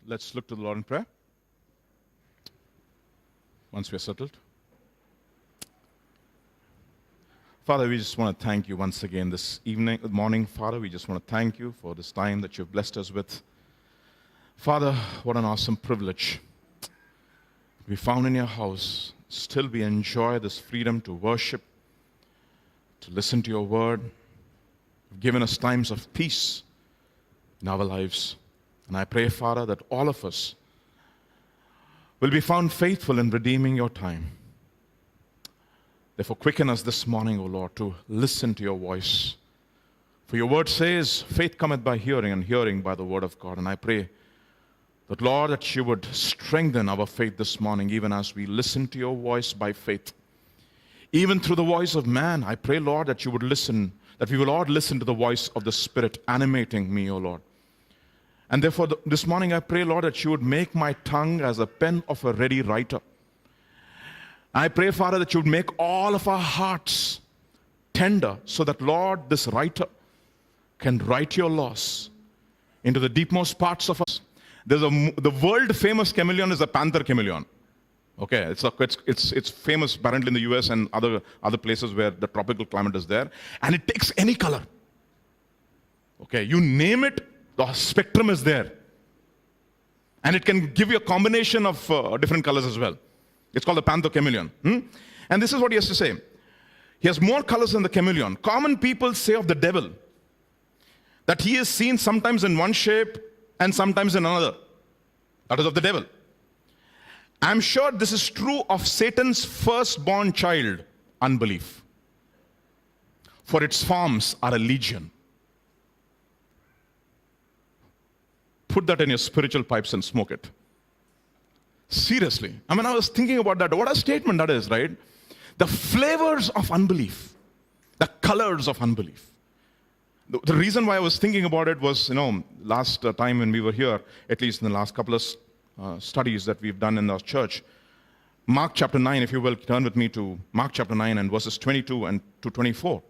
Let's look to the Lord in prayer. Once we are settled. Father, we just want to thank you once again this morning. Father, we just want to thank you for this time that you've blessed us with. Father, what an awesome privilege. We found in your house. Still we enjoy this freedom to worship, to listen to your word. You've given us times of peace in our lives. And I pray, Father, that all of us will be found faithful in redeeming your time. Therefore, quicken us this morning, O Lord, to listen to your voice. For your word says, faith cometh by hearing, and hearing by the word of God. And I pray that, Lord, that you would strengthen our faith this morning, even as we listen to your voice by faith. Even through the voice of man, I pray, Lord, that you would listen, that we will all listen to the voice of the Spirit animating me, O Lord. And therefore, this morning I pray, Lord, that you would make my tongue as a pen of a ready writer. I pray, Father, that you would make all of our hearts tender so that, Lord, this writer can write your laws into the deepmost parts of us. The world-famous chameleon is a panther chameleon. Okay, it's famous apparently in the US and other places where the tropical climate is there. And it takes any color. Okay, you name it, the spectrum is there. And it can give you a combination of different colors as well. It's called the panther chameleon. And this is what he has to say. He has more colors than the chameleon. Common people say of the devil that he is seen sometimes in one shape and sometimes in another. That is of the devil. I'm sure this is true of Satan's firstborn child, unbelief. For its forms are a legion. Put that in your spiritual pipes and smoke it. Seriously. I was thinking about that. What a statement that is, right? The flavors of unbelief. The colors of unbelief. The reason why I was thinking about it was, last time when we were here, at least in the last couple of studies that we've done in our church, Mark chapter 9, if you will, turn with me to Mark chapter 9 and verses 22 and to 24.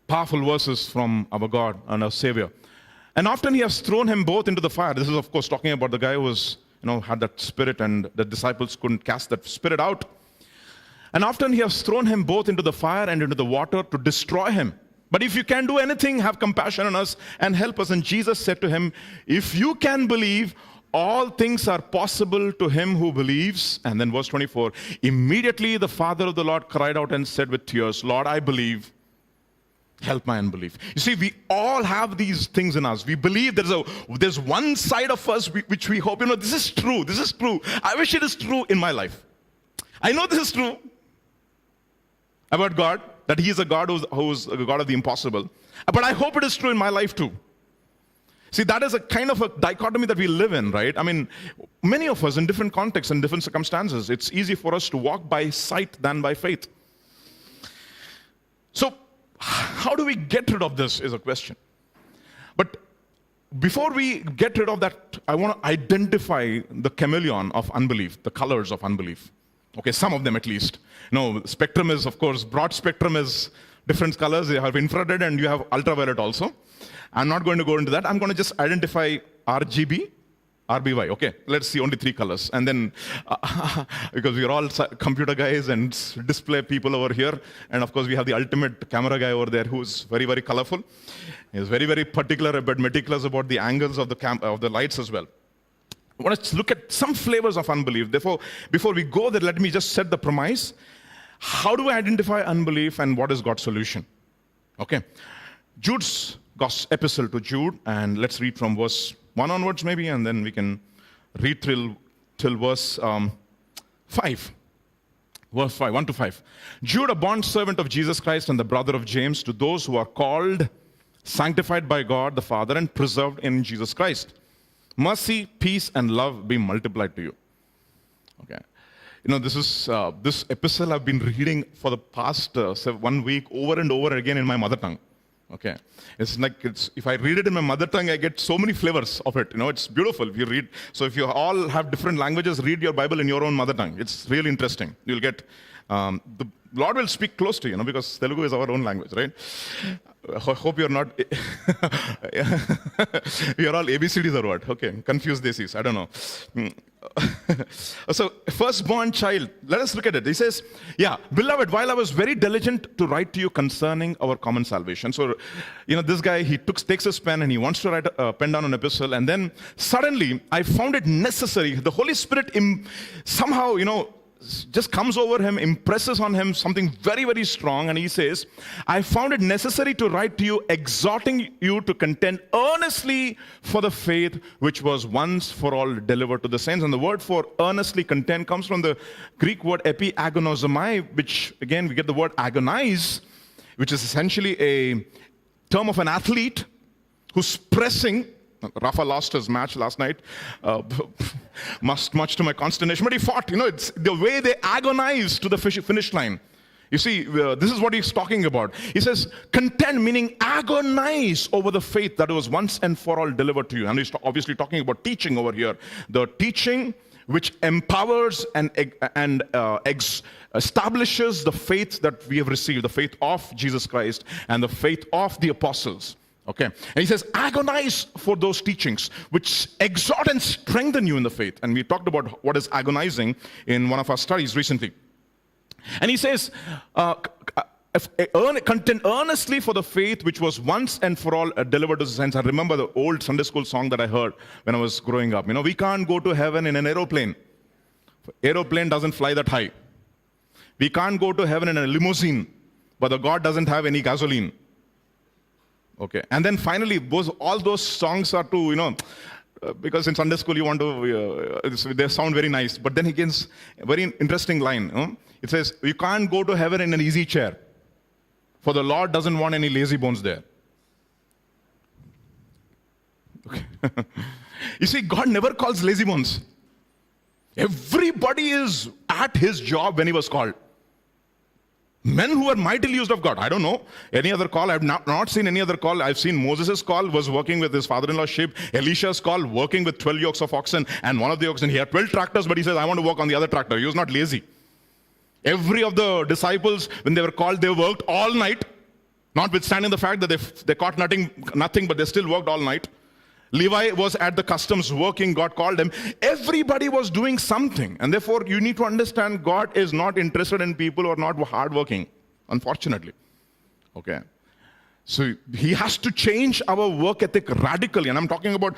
Powerful verses from our God and our Savior. And often he has thrown him both into the fire. This is, of course, talking about the guy who was, had that spirit and the disciples couldn't cast that spirit out. And often he has thrown him both into the fire and into the water to destroy him. But if you can do anything, have compassion on us and help us. And Jesus said to him, if you can believe, all things are possible to him who believes. And then verse 24, immediately the father of the Lord cried out and said with tears, Lord, I believe. Help my unbelief. You see, we all have these things in us. We believe there's one side of us which we hope, this is true. This is true. I wish it is true in my life. I know this is true about God, that he is a God who's a God of the impossible. But I hope it is true in my life too. See, that is a kind of a dichotomy that we live in, right? Many of us in different contexts and different circumstances, it's easy for us to walk by sight than by faith. So, how do we get rid of this is a question. But before we get rid of that, I want to identify the chameleon of unbelief, the colors of unbelief. Okay, some of them at least. Spectrum is, of course, broad spectrum is different colors. You have infrared and you have ultraviolet also. I'm not going to go into that. I'm going to just identify RGB, RBY. Okay, let's see only 3 colors. And then, because we're all computer guys and display people over here. And of course, we have the ultimate camera guy over there who's very, very colorful. He's very, very particular, but meticulous about the angles of the lights as well. I want to look at some flavors of unbelief. Therefore, before we go there, let me just set the premise. How do I identify unbelief and what is God's solution? Okay. Jude's epistle to Jude, and let's read from verse 1 onwards maybe, and then we can read till verse 5. Verse 5, 1 to 5. Jude, a bondservant of Jesus Christ and the brother of James, to those who are called, sanctified by God the Father, and preserved in Jesus Christ. Mercy, peace, and love be multiplied to you. Okay. This epistle I've been reading for the past 1 week over and over again in my mother tongue. Okay. It's like, if I read it in my mother tongue, I get so many flavors of it. It's beautiful if you read. So if you all have different languages, read your Bible in your own mother tongue. It's really interesting. You'll get, the Lord will speak close to you, because Telugu is our own language, right? I hope you're not, you're all ABCDs or what? Okay, confused desis, I don't know. So, firstborn child, let us look at it. He says, beloved, while I was very diligent to write to you concerning our common salvation. So, this guy, he takes his pen and he wants to write pen down an epistle, and then suddenly I found it necessary. The Holy Spirit somehow, just comes over him, impresses on him something very, very strong, and he says, I found it necessary to write to you, exhorting you to contend earnestly for the faith which was once for all delivered to the saints. And the word for earnestly contend comes from the Greek word epiagonizomai, which again we get the word agonize, which is essentially a term of an athlete who's pressing. Rafa lost his match last night, much to my consternation, but he fought. It's the way they agonize to the finish line. You see, this is what he's talking about. He says, contend, meaning agonize over the faith that was once and for all delivered to you. And he's obviously talking about teaching over here. The teaching which empowers and establishes the faith that we have received, the faith of Jesus Christ and the faith of the apostles. Okay, and he says, agonize for those teachings which exhort and strengthen you in the faith. And we talked about what is agonizing in one of our studies recently. And he says, contend earnestly for the faith which was once and for all delivered to the saints. I remember the old Sunday school song that I heard when I was growing up. We can't go to heaven in an aeroplane. Aeroplane doesn't fly that high. We can't go to heaven in a limousine, but the God doesn't have any gasoline. Okay, and then finally, all those songs are to, because in Sunday school you want to, they sound very nice. But then again, very interesting line. It says, you can't go to heaven in an easy chair, for the Lord doesn't want any lazy bones there. Okay. You see, God never calls lazy bones. Everybody is at his job when he was called. Men who are mightily used of God. I don't know any other call. I've not seen any other call. I've seen Moses' call was working with his father-in-law's sheep. Elisha's call working with 12 yokes of oxen, and one of the oxen, he had 12 tractors, but he says, I want to work on the other tractor. He was not lazy. Every of the disciples, when they were called, they worked all night, notwithstanding the fact that they caught nothing, but they still worked all night. Levi was at the customs working, God called him. Everybody was doing something. And therefore, you need to understand God is not interested in people who are not hardworking, unfortunately. Okay. So he has to change our work ethic radically. And I'm talking about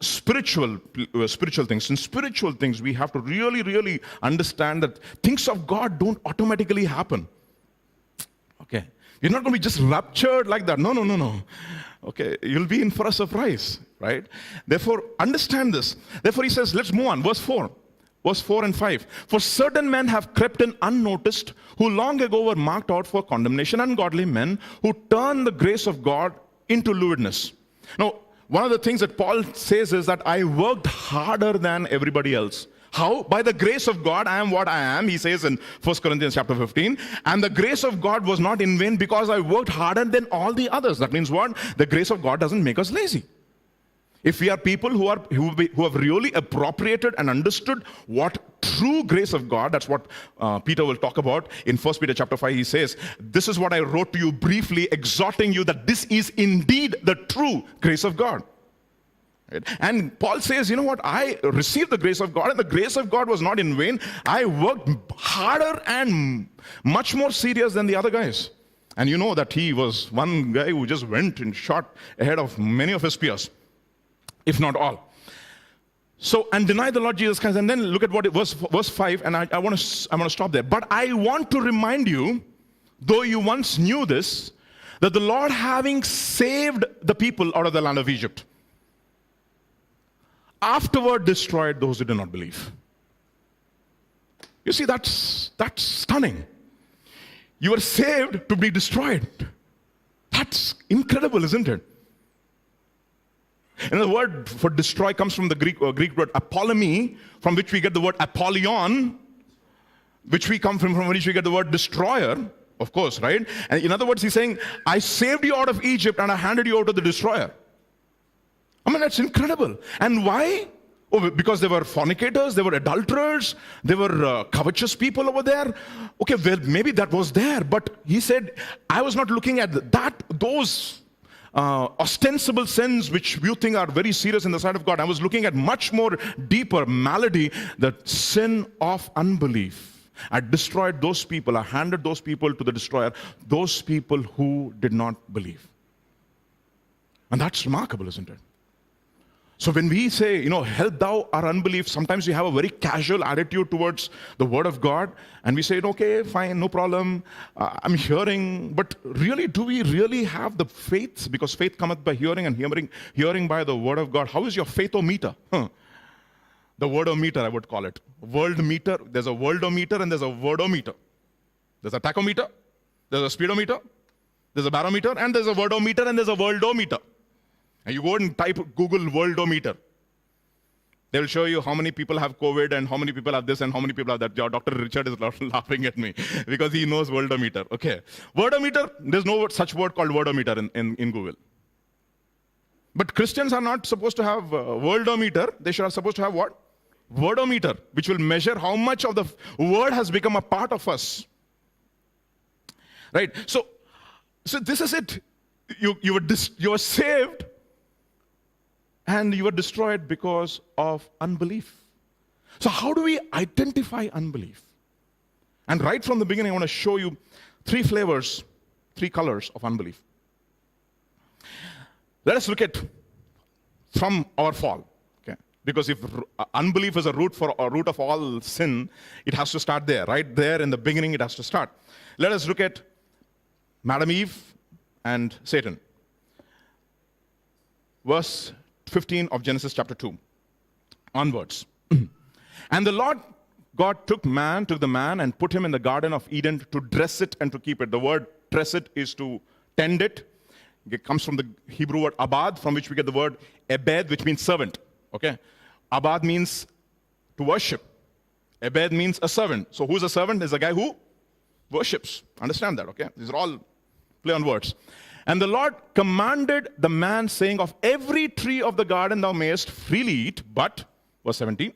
spiritual things. In spiritual things, we have to really, really understand that things of God don't automatically happen. Okay. You're not going to be just raptured like that. No. Okay, you'll be in for a surprise, right? Therefore, understand this. Therefore, he says, let's move on. Verse 4 and 5. For certain men have crept in unnoticed, who long ago were marked out for condemnation, ungodly men, who turn the grace of God into lewdness. Now, one of the things that Paul says is that I worked harder than everybody else. How? By the grace of God, I am what I am, he says in 1 Corinthians chapter 15. And the grace of God was not in vain because I worked harder than all the others. That means what? The grace of God doesn't make us lazy. If we are people who have really appropriated and understood what true grace of God, that's what Peter will talk about in 1 Peter chapter 5. He says, this is what I wrote to you briefly, exhorting you that this is indeed the true grace of God. Right? And Paul says, you know what, I received the grace of God, and the grace of God was not in vain. I worked harder and much more serious than the other guys. And you know that he was one guy who just went and shot ahead of many of his peers, if not all. So, and deny the Lord Jesus Christ. And then look at what verse 5, and I want to stop there. But I want to remind you, though you once knew this, that the Lord, having saved the people out of the land of Egypt, afterward destroyed those who did not believe. You see, that's stunning. You were saved to be destroyed. That's incredible, isn't it? And the word for destroy comes from the Greek word apolemi, from which we get the word Apollyon, from which we get the word destroyer. Of course, right? And in other words, he's saying, I saved you out of Egypt and I handed you out to the destroyer. I mean, that's incredible. And why? Oh, because they were fornicators, they were adulterers, they were covetous people over there. Okay, well, maybe that was there, but he said, I was not looking at those ostensible sins which you think are very serious in the sight of God. I was looking at much more deeper malady, the sin of unbelief. I destroyed those people. I handed those people to the destroyer, those people who did not believe. And that's remarkable, isn't it? So when we say, help thou our unbelief, sometimes we have a very casual attitude towards the word of God, and we say, okay, fine, no problem, I'm hearing, but really, do we really have the faith? Because faith cometh by hearing, and hearing by the word of God. How is your faith-o-meter? The wordometer, I would call it. World meter, there's a worldometer and there's a wordometer. There's a tachometer, there's a speedometer, there's a barometer, and there's a wordometer and there's a worldometer. And you go and type Google worldometer. They will show you how many people have COVID and how many people have this and how many people have that. Dr. Richard is laughing at me because he knows worldometer. Okay. Wordometer, there's no such word called wordometer in Google. But Christians are not supposed to have worldometer. They are supposed to have what? Wordometer, which will measure how much of the word has become a part of us. Right? So this is it. You were saved and you were destroyed because of unbelief. So how do we identify unbelief? And right from the beginning, I want to show you three flavors, three colors of unbelief. Let us look at from our fall. Because if unbelief is a root of all sin, it has to start there. Right there in the beginning, it has to start. Let us look at Madam Eve and Satan. Verse 15 of Genesis chapter 2 onwards. And the Lord God took the man and put him in the Garden of Eden to dress it and to keep it. The word dress it is to tend it. It comes from the Hebrew word abad, from which we get the word ebed, which means servant. Okay? Abad means to worship. Ebed means a servant. So who's a servant? Is a guy who worships. Understand that, okay? These are all play on words. And the Lord commanded the man, saying, of every tree of the garden thou mayest freely eat, but, verse 17,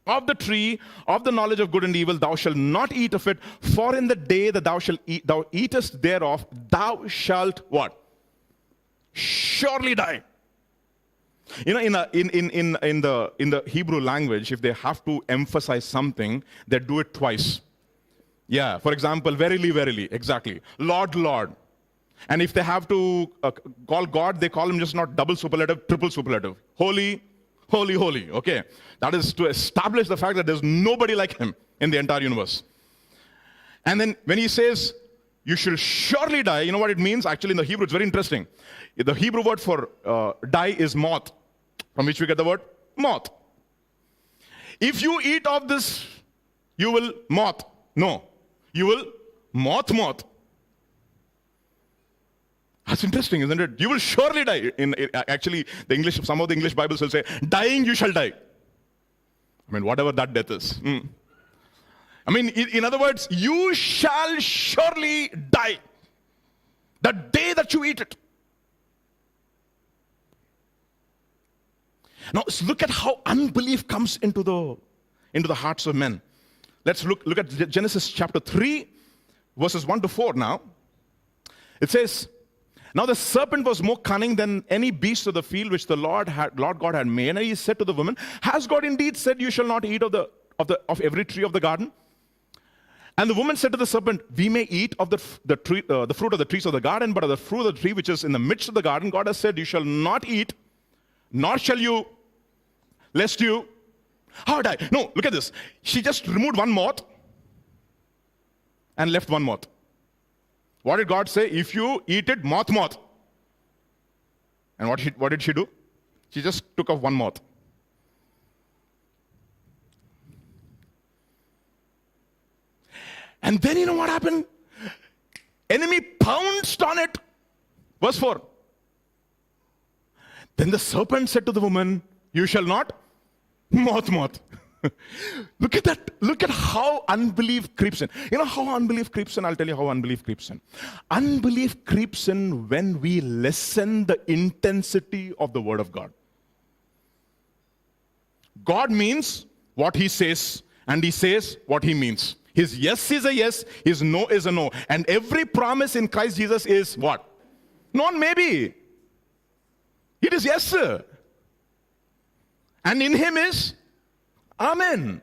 of the tree of the knowledge of good and evil thou shalt not eat of it, for in the day that thou eatest thereof, thou shalt what? Surely die. In the Hebrew language, if they have to emphasize something, they do it twice. Yeah, for example, verily, verily, exactly. Lord, Lord. And if they have to call God, they call him just not double superlative, triple superlative. Holy, holy, holy. Okay. That is to establish the fact that there's nobody like him in the entire universe. And then when he says, you shall surely die, you know what it means? Actually, in the Hebrew, it's very interesting. The Hebrew word for die is moth, from which we get the word moth. If you eat of this, you will moth. No. You will moth. That's interesting, isn't it? You will surely die. Actually, some of the English Bibles will say, dying you shall die. I mean, whatever that death is. I mean, in other words, you shall surely die the day that you eat it. Now, look at how unbelief comes into the hearts of men. Let's look at Genesis chapter 3, verses 1 to 4 now. It says, now the serpent was more cunning than any beast of the field which the Lord God had made. And he said to the woman, has God indeed said you shall not eat of every tree of the garden? And the woman said to the serpent, we may eat of the fruit of the trees of the garden, but of the fruit of the tree which is in the midst of the garden, God has said, you shall not eat, nor shall you, lest you, how die? No, look at this. She just removed one moth and left one moth. What did God say? If you eat it, moth. And what did she do? She just took off one moth. And then you know what happened? Enemy pounced on it. Verse 4. Then the serpent said to the woman, you shall not moth. Look at that. Look at how unbelief creeps in. You know how unbelief creeps in? I'll tell you how unbelief creeps in. Unbelief creeps in when we lessen the intensity of the Word of God. God means what He says, and He says what He means. His yes is a yes, His no is a no. And every promise in Christ Jesus is what? Not maybe. It is yes, sir. And in Him is amen.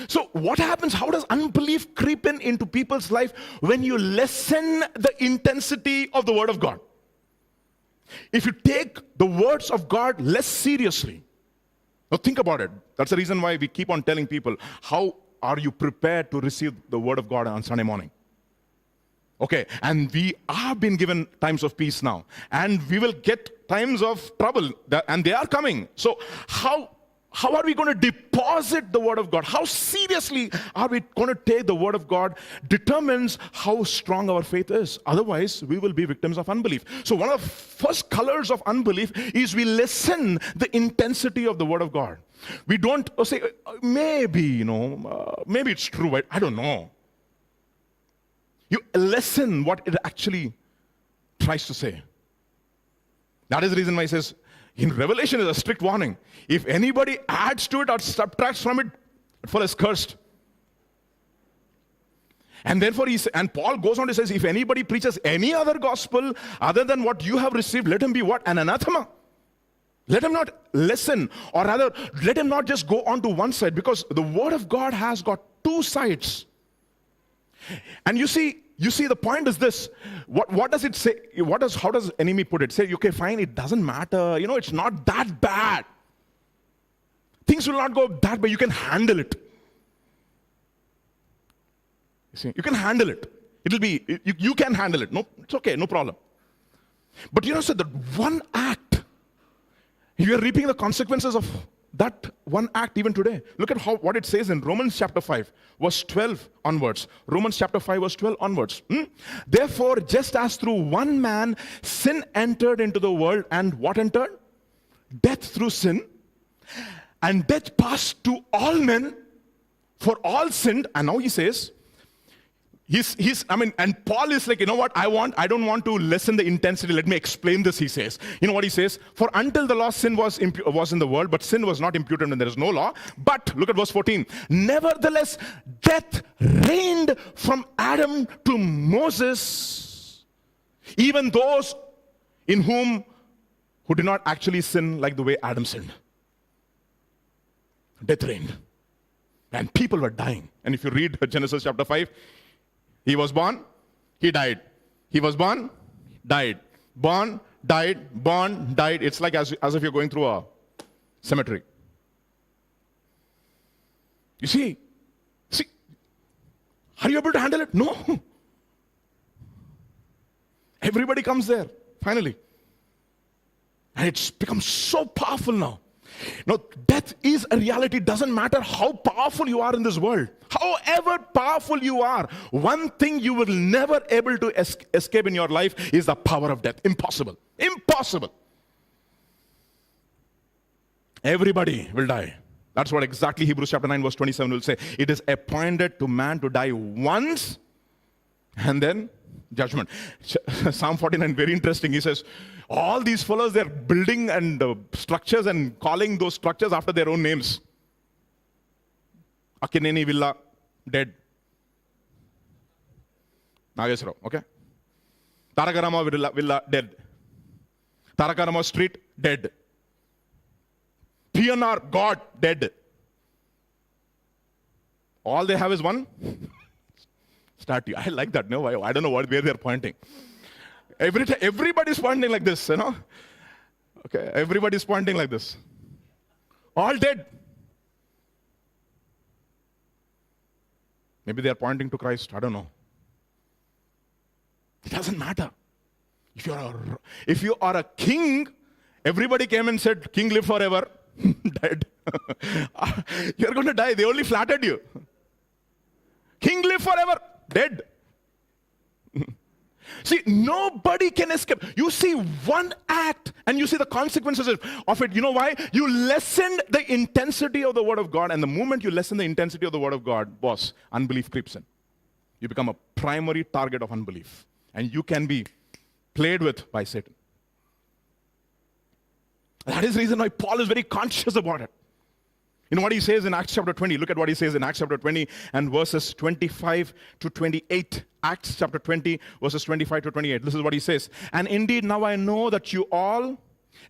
So what happens? How does unbelief creep in into people's life when you lessen the intensity of the Word of God? If you take the words of God less seriously. Now think about it. That's the reason why we keep on telling people, how are you prepared to receive the Word of God on Sunday morning? Okay, and we have been given times of peace now. And we will get times of trouble, and they are coming. So how are we going to deposit the Word of God? How seriously are we going to take the Word of God determines how strong our faith is. Otherwise, we will be victims of unbelief. So one of the first colors of unbelief is we lessen the intensity of the Word of God. We don't say, maybe, maybe it's true. I don't know. You lessen what it actually tries to say. That is the reason why he says, in Revelation is a strict warning. If anybody adds to it or subtracts from it, for is cursed. And therefore, and Paul goes on to say, if anybody preaches any other gospel other than what you have received, let him be what? An anathema. Let him not listen, or rather, let him not just go on to one side, because the Word of God has got two sides. And you see, the point is this. What does it say? How does enemy put it? Say, okay, fine, it doesn't matter. It's not that bad. Things will not go that bad. You can handle it. You see, you can handle it. It'll be, you can handle it. No, it's okay, no problem. But so that one act, you are reaping the consequences of that one act even today. Look at what it says in Romans chapter 5, verse 12 onwards. Romans chapter 5, verse 12 onwards. Therefore, just as through one man sin entered into the world, and what entered? Death through sin. And death passed to all men, for all sinned. And now he says, and Paul is like, you know what, I don't want to lessen the intensity. Let me explain this, he says. You know what he says? For until the law, sin was in the world, but sin was not imputed when there is no law. But, look at verse 14. Nevertheless, death reigned from Adam to Moses, even those who did not actually sin like the way Adam sinned. Death reigned. And people were dying. And if you read Genesis chapter 5, he was born, he died. He was born, died. Born, died, born, died. It's like as if you're going through a cemetery. You see, are you able to handle it? No. Everybody comes there, finally. And it's become so powerful now. No, death is a reality. It doesn't matter how powerful you are in this world. However powerful you are, one thing you will never able to escape in your life is the power of death. Impossible. Impossible. Everybody will die. That's what exactly Hebrews chapter 9 verse 27 will say. It is appointed to man to die once, and then judgment. Psalm 49, very interesting. He says, all these fellows, they're building and structures and calling those structures after their own names. Akineni Villa, dead. Nagesarao, okay? Tarakarama Villa, dead. Tarakarama Street, dead. PNR, God, dead. All they have is one statue. I like that. No, I don't know where they're pointing. Everybody's pointing like this, Okay, everybody's pointing like this. All dead. Maybe they're pointing to Christ. I don't know. It doesn't matter. If you are a king, everybody came and said, King live forever. Dead. You're going to die. They only flattered you. King live forever. Dead. See, nobody can escape. You see one act and you see the consequences of it. You know why? You lessened the intensity of the word of God, and the moment you lessen the intensity of the word of God, boss, unbelief creeps in. You become a primary target of unbelief, and you can be played with by Satan. That is the reason why Paul is very conscious about it. You know what he says in Acts chapter 20? Look at what he says in Acts chapter 20 and verses 25 to 28. Acts chapter 20, verses 25 to 28. This is what he says. And indeed, now I know that you all,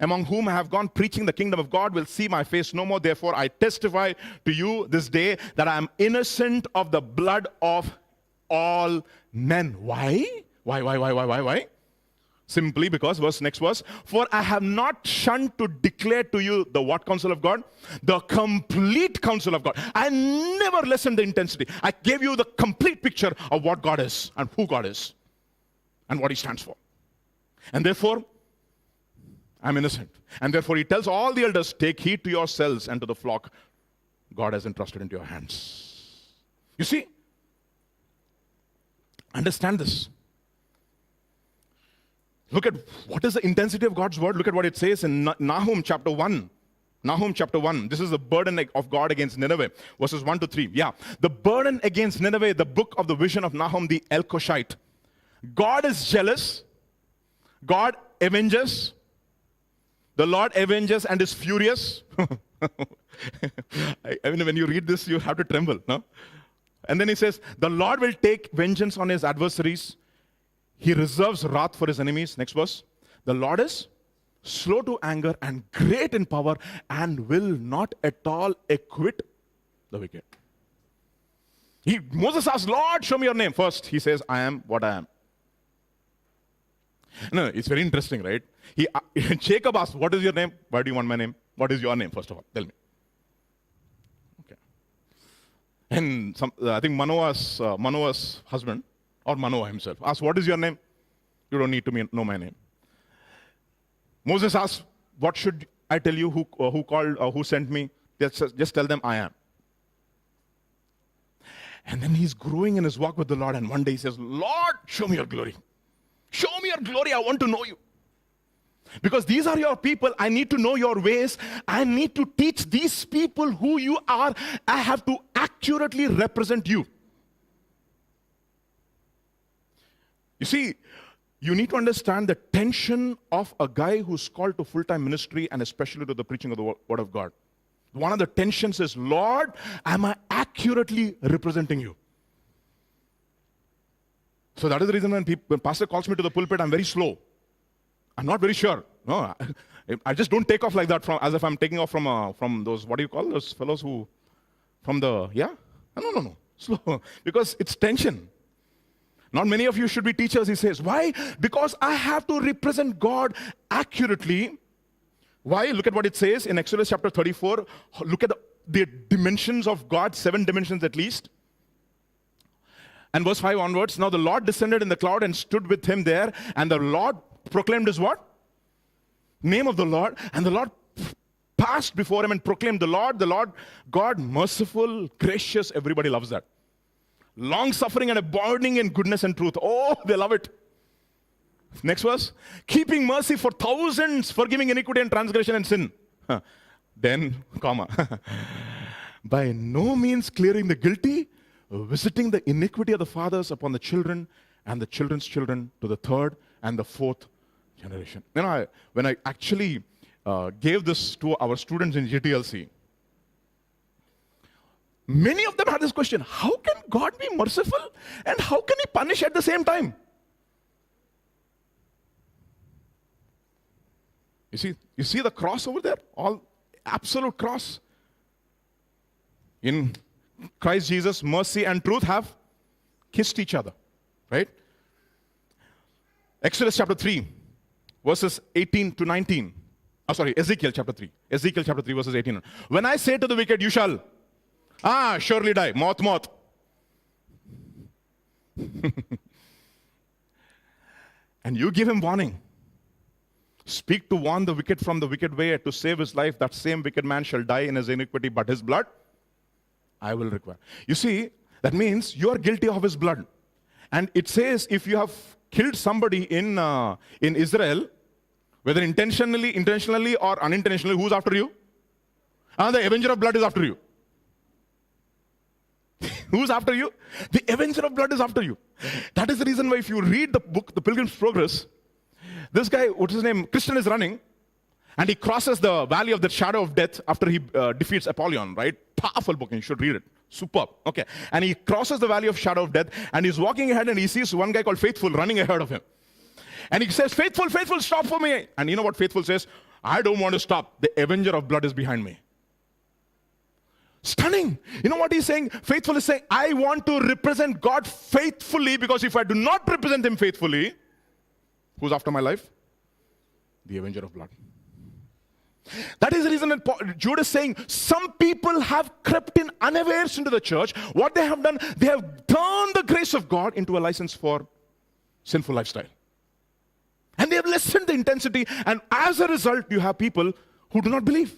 among whom I have gone preaching the kingdom of God, will see my face no more. Therefore, I testify to you this day that I am innocent of the blood of all men. Why? Why? Simply because, next verse, for I have not shunned to declare to you the what counsel of God? The complete counsel of God. I never lessened the intensity. I gave you the complete picture of what God is and who God is and what he stands for. And therefore, I'm innocent. And therefore, he tells all the elders, take heed to yourselves and to the flock God has entrusted into your hands. You see, understand this. Look at what is the intensity of God's word. Look at what it says in Nahum chapter 1. Nahum chapter 1. This is the burden of God against Nineveh. Verses 1 to 3. Yeah. The burden against Nineveh, the book of the vision of Nahum the Elkoshite. God is jealous. God avenges. The Lord avenges and is furious. I mean, when you read this, you have to tremble. No? And then he says, the Lord will take vengeance on his adversaries. He reserves wrath for his enemies. Next verse. The Lord is slow to anger and great in power and will not at all acquit the wicked. Moses asks, Lord, show me your name. First, he says, I am what I am. No, it's very interesting, right? Jacob asked, what is your name? Why do you want my name? What is your name, first of all? Tell me. Okay. And I think Manoah's husband, or Manoah himself, asked, what is your name? You don't need to know my name. Moses asked, what should I tell you? Who sent me? Just tell them I am. And then he's growing in his walk with the Lord, and one day he says, Lord, show me your glory. Show me your glory. I want to know you. Because these are your people. I need to know your ways. I need to teach these people who you are. I have to accurately represent you. You see, you need to understand the tension of a guy who's called to full-time ministry and especially to the preaching of the Word of God. One of the tensions is, Lord, am I accurately representing you? So that is the reason when pastor calls me to the pulpit, I'm very slow. I'm not very sure. No, I just don't take off like that as if I'm taking off from those, what do you call those fellows who, from the, yeah? No, slow. Because it's tension. Not many of you should be teachers, he says. Why? Because I have to represent God accurately. Why? Look at what it says in Exodus chapter 34. Look at the dimensions of God, 7 dimensions at least. And verse 5 onwards, now the Lord descended in the cloud and stood with him there, and the Lord proclaimed his what? Name of the Lord. And the Lord passed before him and proclaimed the Lord, God, merciful, gracious. Everybody loves that. Long-suffering and abounding in goodness and truth. Oh, they love it. Next verse. Keeping mercy for thousands, forgiving iniquity and transgression and sin. Then, comma. By no means clearing the guilty, visiting the iniquity of the fathers upon the children and the children's children to the 3rd and the 4th generation. When I actually gave this to our students in GTLC, many of them had this question, how can God be merciful and how can he punish at the same time? You see the cross over there? All absolute cross. In Christ Jesus, mercy and truth have kissed each other, right? Exodus chapter 3, verses 18 to 19. Ezekiel chapter 3. Ezekiel chapter 3, verses 18. When I say to the wicked, you shall surely die. Moth. And you give him warning. Speak to warn the wicked from the wicked way, to save his life. That same wicked man shall die in his iniquity, but his blood I will require. You see, that means you are guilty of his blood. And it says, if you have killed somebody in Israel, whether intentionally or unintentionally, who's after you? The avenger of blood is after you. Who's after you? The avenger of blood is after you. That is the reason why if you read the book, The Pilgrim's Progress, this guy, what's his name? Christian is running, and he crosses the valley of the shadow of death after he defeats Apollyon, right? Powerful book, and you should read it. Superb. Okay. And he crosses the valley of shadow of death, and he's walking ahead, and he sees one guy called Faithful running ahead of him. And he says, Faithful, Faithful, stop for me. And you know what Faithful says? I don't want to stop. The avenger of blood is behind me. Stunning. You know what he's saying? Faithful is saying, I want to represent God faithfully, because if I do not represent him faithfully, who's after my life? The avenger of blood. That is the reason that Jude is saying, some people have crept in unawares into the church. What they have done, they have turned the grace of God into a license for sinful lifestyle. And they have lessened the intensity, and as a result, you have people who do not believe.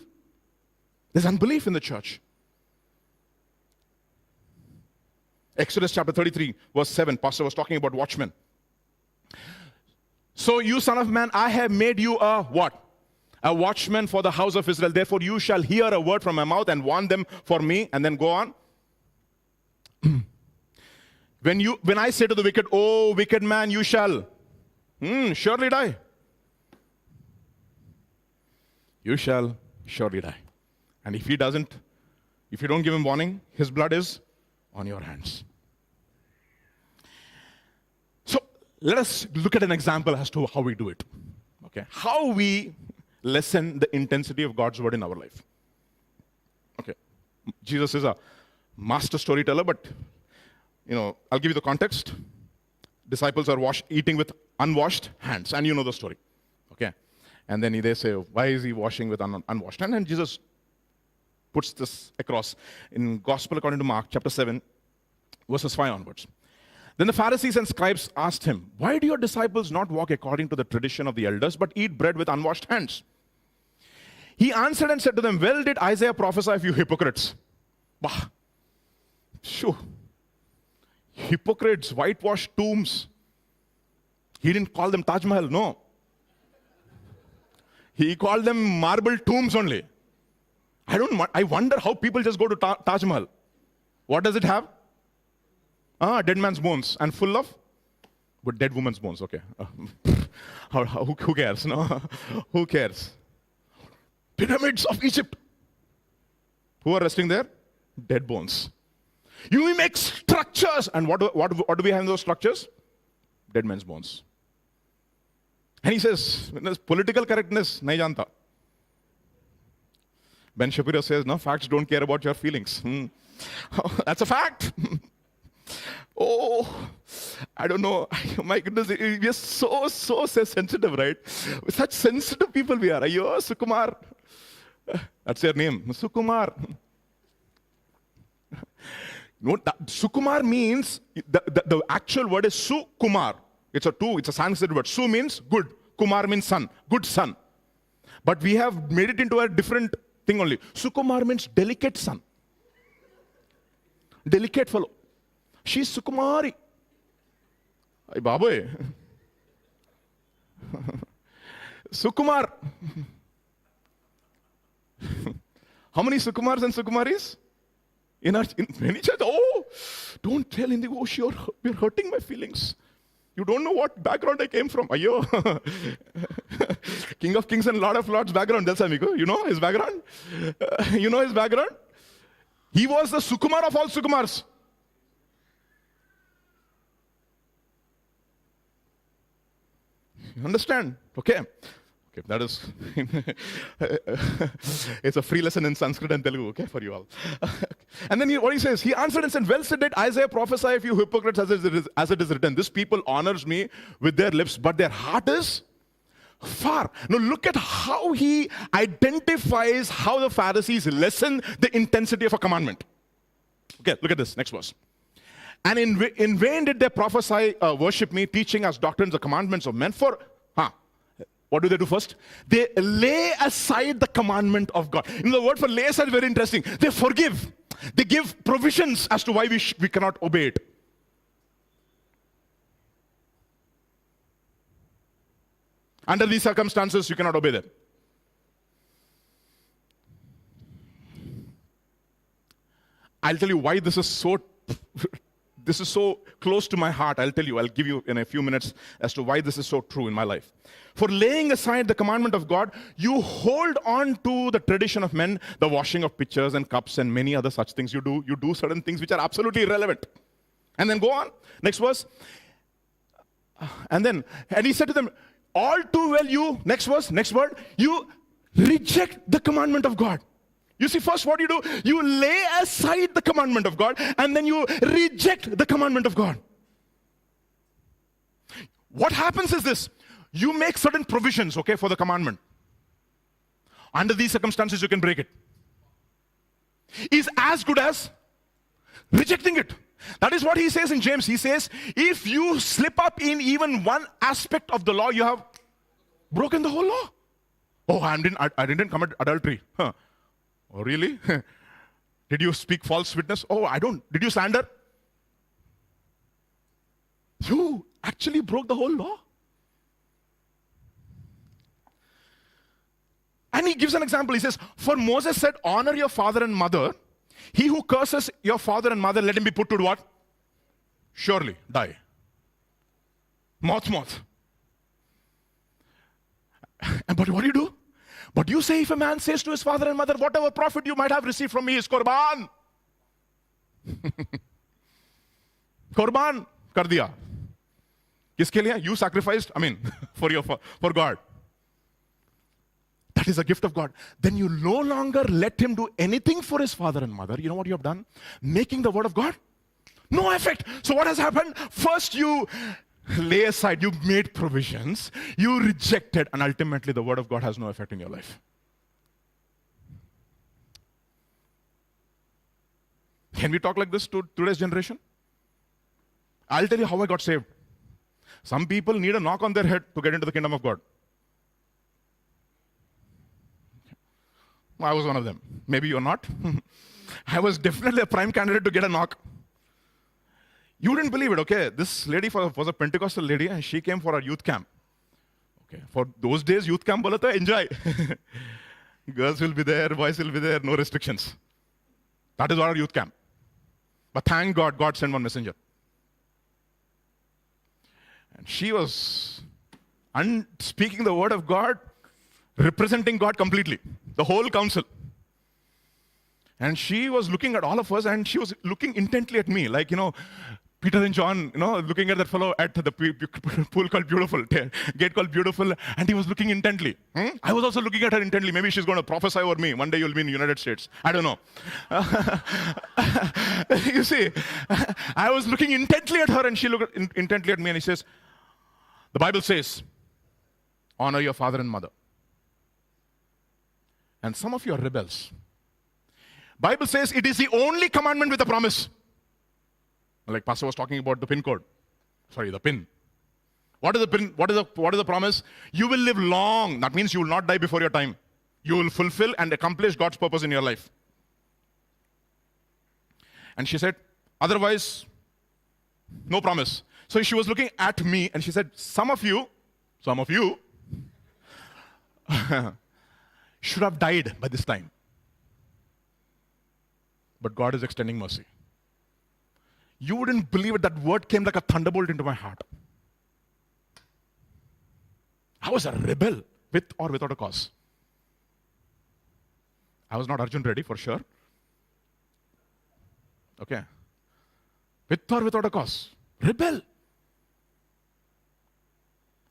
There's unbelief in the church. Exodus chapter 33, verse 7, Pastor was talking about watchmen. So you, son of man, I have made you a what? A watchman for the house of Israel. Therefore you shall hear a word from my mouth and warn them for me. And then go on. When I say to the wicked, oh wicked man, you shall surely die. You shall surely die. And if you don't give him warning, his blood is on your hands. So let us look at an example as to how we do it. Okay, how we lessen the intensity of God's word in our life. Okay, Jesus is a master storyteller, but I'll give you the context. Disciples are eating with unwashed hands, and you know the story. Okay, and then they say, why is he washing with unwashed hands? And Jesus puts this across in Gospel according to Mark, chapter 7, verses 5 onwards. Then the Pharisees and scribes asked him, why do your disciples not walk according to the tradition of the elders, but eat bread with unwashed hands? He answered and said to them, well did Isaiah prophesy of you hypocrites. Bah. Shoo. Hypocrites, whitewashed tombs. He didn't call them Taj Mahal, no. He called them marble tombs only. I wonder how people just go to Taj Mahal. What does it have? Dead man's bones, and full of but dead woman's bones. Okay. Who cares? No, who cares? Pyramids of Egypt. Who are resting there? Dead bones. You make structures, and what do we have in those structures? Dead man's bones. And he says, political correctness, nahi janta. Ben Shapiro says, no, facts don't care about your feelings. That's a fact. Oh, I don't know. My goodness, we are so sensitive, right? Such sensitive people we are. Ayo, Sukumar. That's your name, Sukumar. No, Sukumar means, the actual word is Sukumar. It's a Sanskrit word. Su means good. Kumar means son. Good son. But we have made it into a different thing only. Sukumar means delicate son. Delicate fellow. She's Sukumari. Ay, baboy. Sukumar. How many Sukumars and Sukumaris? In many churches. Oh, don't tell in the you're hurting my feelings. You don't know what background I came from. Ayo. King of Kings and Lord of Lords background. That's amigo. You know his background? You know his background? He was the Sukumar of all Sukumars. You understand? Okay. Okay, that is, it's a free lesson in Sanskrit and Telugu, okay, for you all. And then what he says, he answered and said, well said did Isaiah prophesy of you hypocrites as it is written, this people honors me with their lips, but their heart is far. Now look at how he identifies how the Pharisees lessen the intensity of a commandment. Okay, look at this, next verse. And in vain did they prophesy, worship me, teaching us doctrines, the commandments of men. What do they do first? They lay aside the commandment of God. The word for lay aside is very interesting. They forgive. They give provisions as to why we cannot obey it. Under these circumstances, you cannot obey them. I'll tell you why this is so close to my heart. I'll give you in a few minutes as to why this is so true in my life. For laying aside the commandment of God, you hold on to the tradition of men, the washing of pitchers and cups and many other such things you do. You do certain things which are absolutely irrelevant. And then go on. Next verse. And he said to them, all too well you, next verse, next word, you reject the commandment of God. You see, first what do? You lay aside the commandment of God, and then you reject the commandment of God. What happens is this. You make certain provisions, okay, for the commandment. Under these circumstances, you can break it. Is as good as rejecting it. That is what he says in James. He says, if you slip up in even one aspect of the law, you have broken the whole law. Oh, I didn't commit adultery. Huh. Oh, really? Did you speak false witness? Oh, I don't. Did you slander? You actually broke the whole law. And he gives an example. He says, for Moses said, honor your father and mother. He who curses your father and mother, let him be put to what? Surely die. Moth. But what do? But you say, if a man says to his father and mother, whatever profit you might have received from me is Korban. Korban kar diya. Kiske liye? You sacrificed, for God. That is a gift of God. Then you no longer let him do anything for his father and mother. You know what you have done? Making the word of God no effect. So what has happened? First you lay aside, you made provisions, you rejected, and ultimately the word of God has no effect in your life. Can we talk like this to today's generation? I'll tell you how I got saved. Some people need a knock on their head to get into the kingdom of God. I was one of them. Maybe you're not. I was definitely a prime candidate to get a knock. You wouldn't believe it, okay? This lady was a Pentecostal lady and she came for our youth camp. Okay, for those days, youth camp bola tha, enjoy. Girls will be there, boys will be there, no restrictions. That is our youth camp. But thank God, God sent one messenger. And she was speaking the word of God, representing God completely, the whole council. And she was looking at all of us and she was looking intently at me, like, Peter and John, looking at that fellow at the pool called Beautiful, gate called Beautiful, and he was looking intently. I was also looking at her intently. Maybe she's going to prophesy over me. One day you'll be in the United States. I don't know. You see, I was looking intently at her and she looked intently at me and he says, the Bible says, honor your father and mother. And some of you are rebels. Bible says it is the only commandment with a promise. Like Pastor was talking about the PIN code. Sorry, the PIN. What is the PIN? What is the promise? You will live long. That means you will not die before your time. You will fulfill and accomplish God's purpose in your life. And she said, otherwise, no promise. So she was looking at me and she said, some of you should have died by this time. But God is extending mercy. You wouldn't believe it, that word came like a thunderbolt into my heart. I was a rebel, with or without a cause. I was not Arjun Reddy for sure. Okay. With or without a cause. Rebel.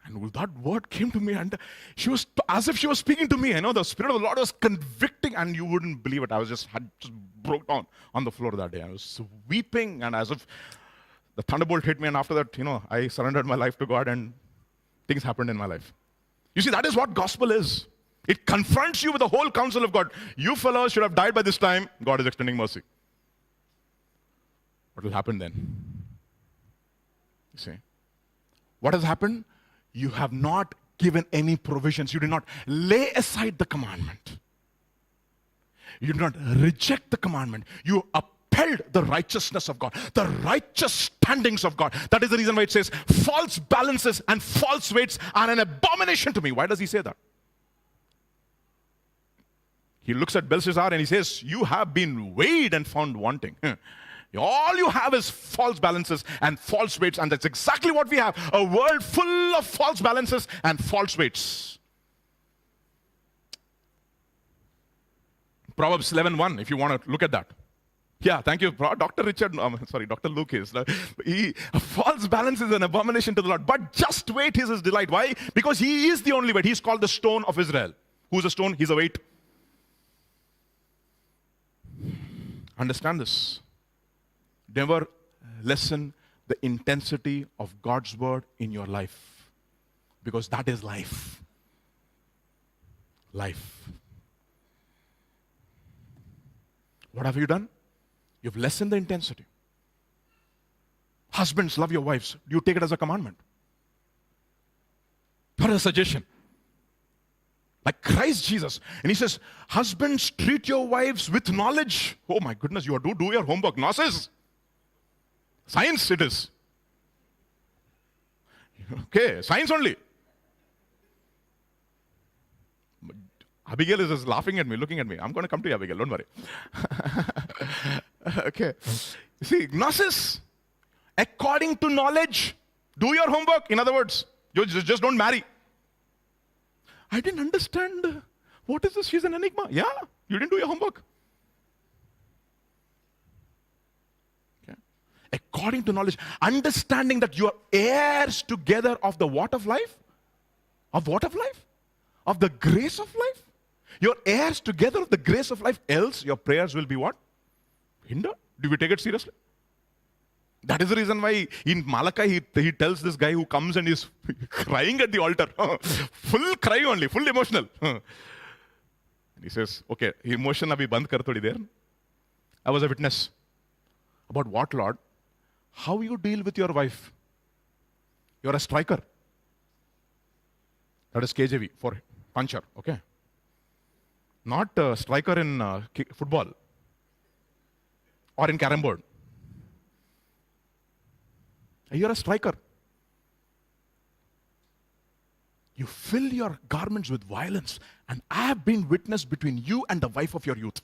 And that word came to me and she was, as if she was speaking to me. The Spirit of the Lord was convicting and you wouldn't believe it. I was had broke down on the floor that day. I was weeping and as if the thunderbolt hit me, and after that, I surrendered my life to God and things happened in my life. You see, that is what gospel is. It confronts you with the whole counsel of God. You fellows should have died by this time. God is extending mercy. What will happen then? You see, what has happened? You have not given any provisions. You did not lay aside the commandment. You did not reject the commandment. You upheld beheld the righteousness of God, the righteous standings of God. That is the reason why it says, false balances and false weights are an abomination to me. Why does he say that? He looks at Belshazzar and he says, you have been weighed and found wanting. All you have is false balances and false weights, and that's exactly what we have. A world full of false balances and false weights. Proverbs 11:1, if you want to look at that. Yeah, thank you. Dr. Dr. Luke is. A false balance is an abomination to the Lord, but just weight is his delight. Why? Because he is the only weight. He's called the stone of Israel. Who's a stone? He's a weight. Understand this. Never lessen the intensity of God's word in your life, because that is life. Life. What have you done? You've lessened the intensity. Husbands, love your wives. Do you take it as a commandment? Not a suggestion. Like Christ Jesus. And he says, husbands, treat your wives with knowledge. Oh my goodness, you do your homework. Gnosis. Science it is. Okay, science only. Abigail is just laughing at me, looking at me. I'm going to come to you, Abigail, don't worry. Okay. See, gnosis. According to knowledge. Do your homework. In other words, you just don't marry. I didn't understand. What is this? She's an enigma. Yeah, you didn't do your homework. Okay. According to knowledge. Understanding that you are heirs together of the what of life? Of what of life? Of the grace of life? You're heirs together of the grace of life. Else your prayers will be what? Hindered. Do we take it seriously? That is the reason why in Malachi he tells this guy who comes and is crying at the altar. Full cry only, full emotional. And he says, okay, emotion abhi band kar thodi der. I was a witness. About what, Lord? How you deal with your wife? You're a striker. That is KJV for puncher, okay? Not a striker in football or in carom board. You're a striker. You fill your garments with violence, and I have been witness between you and the wife of your youth.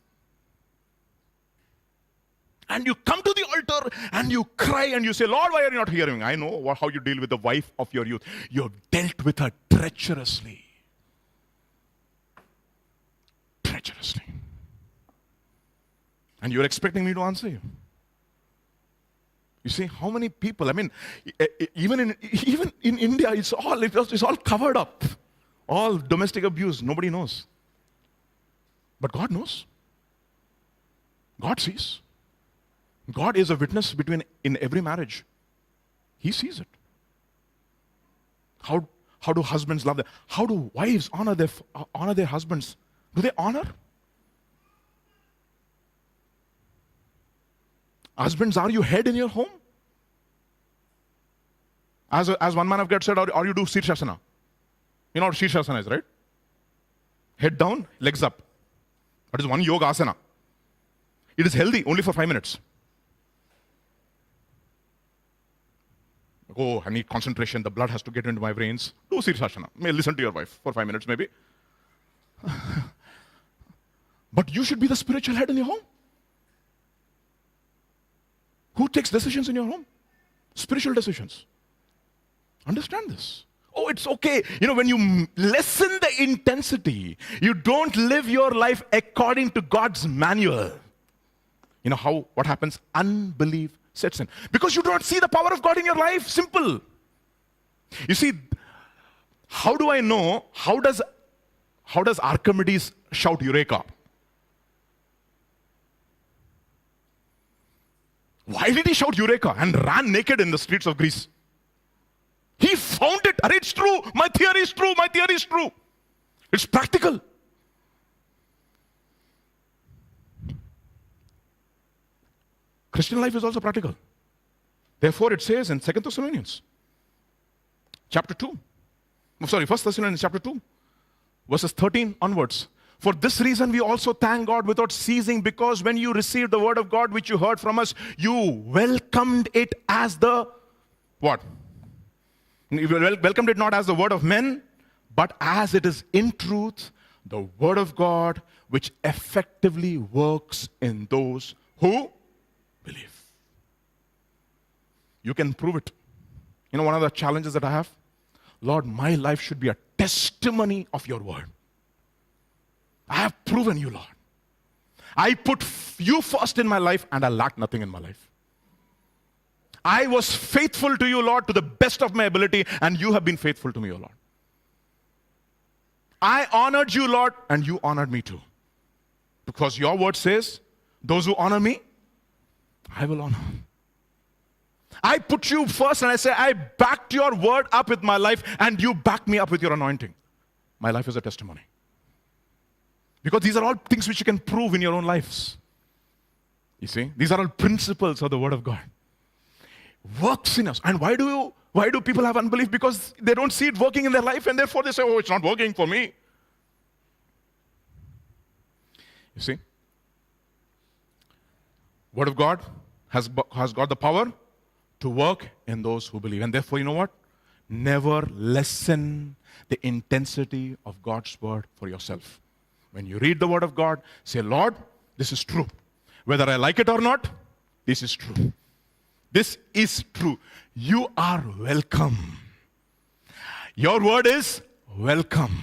And you come to the altar and you cry and you say, Lord, why are you not hearing? I know how you deal with the wife of your youth. You have dealt with her treacherously. Treacherously. And you're expecting me to answer you. You see, how many people, I mean, even in India, it's all covered up. All domestic abuse, nobody knows. But God knows. God sees. God is a witness in every marriage. He sees it. How do husbands love them? How do wives honor their husbands? Do they honor? Husbands, are you head in your home? As one man of God said, or you do Shirshasana. You know what Shirshasana is, right? Head down, legs up. That is one yoga asana. It is healthy only for 5 minutes. Oh, I need concentration. The blood has to get into my brains. Do Shirshasana. May listen to your wife for 5 minutes maybe. But you should be the spiritual head in your home. Who takes decisions in your home? Spiritual decisions. Understand this. Oh, it's okay. You know, when you lessen the intensity, you don't live your life according to God's manual. You know what happens? Unbelief sets in. Because you don't see the power of God in your life. Simple. You see, how do I know? How does Archimedes shout Eureka? Why did he shout Eureka and ran naked in the streets of Greece? He found it. It's true. My theory is true. My theory is true. It's practical. Christian life is also practical. Therefore, it says in 2 Thessalonians chapter 2. 1 Thessalonians chapter 2, verses 13 onwards. For this reason, we also thank God without ceasing, because when you received the word of God which you heard from us, you welcomed it as the what? You welcomed it not as the word of men, but as it is in truth, the word of God, which effectively works in those who believe. You can prove it. You know, one of the challenges that I have, Lord, my life should be a testimony of your word. I have proven you, Lord. I put you first in my life, and I lacked nothing in my life. I was faithful to you, Lord, to the best of my ability, and you have been faithful to me, O Lord. I honored you, Lord, and you honored me too. Because your word says, those who honor me, I will honor. I put you first, and I say, I backed your word up with my life, and you backed me up with your anointing. My life is a testimony. Because these are all things which you can prove in your own lives. You see, these are all principles of the word of God. Works in us. And why do people have unbelief? Because they don't see it working in their life, and therefore they say, oh, it's not working for me. You see, word of God has got the power to work in those who believe. And therefore, you know what? Never lessen the intensity of God's word for yourself. When you read the word of God, say, Lord, this is true. Whether I like it or not, this is true. This is true. You are welcome. Your word is welcome.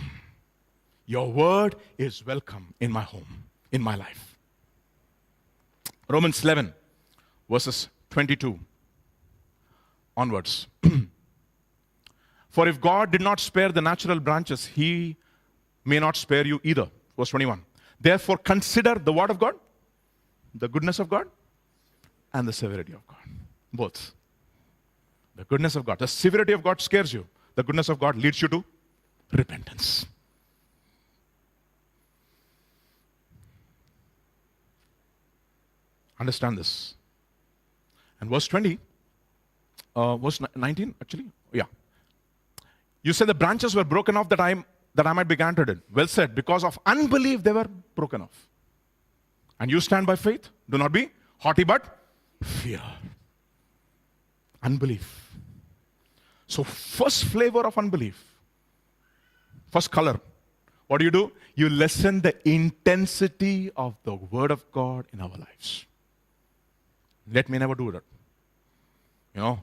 Your word is welcome in my home, in my life. Romans 11, verses 22 onwards. For if God did not spare the natural branches, he may not spare you either. Verse 21. Therefore, consider the word of God, the goodness of God, and the severity of God. Both. The goodness of God. The severity of God scares you. The goodness of God leads you to repentance. Understand this. And verse 20, verse 19 actually, yeah. You said the branches were broken off that I might be granted. Well said. Because of unbelief they were broken off. And you stand by faith. Do not be haughty, but fear. Unbelief. So first flavor of unbelief, first color, what do? You lessen the intensity of the word of God in our lives. Let me never do that. You know,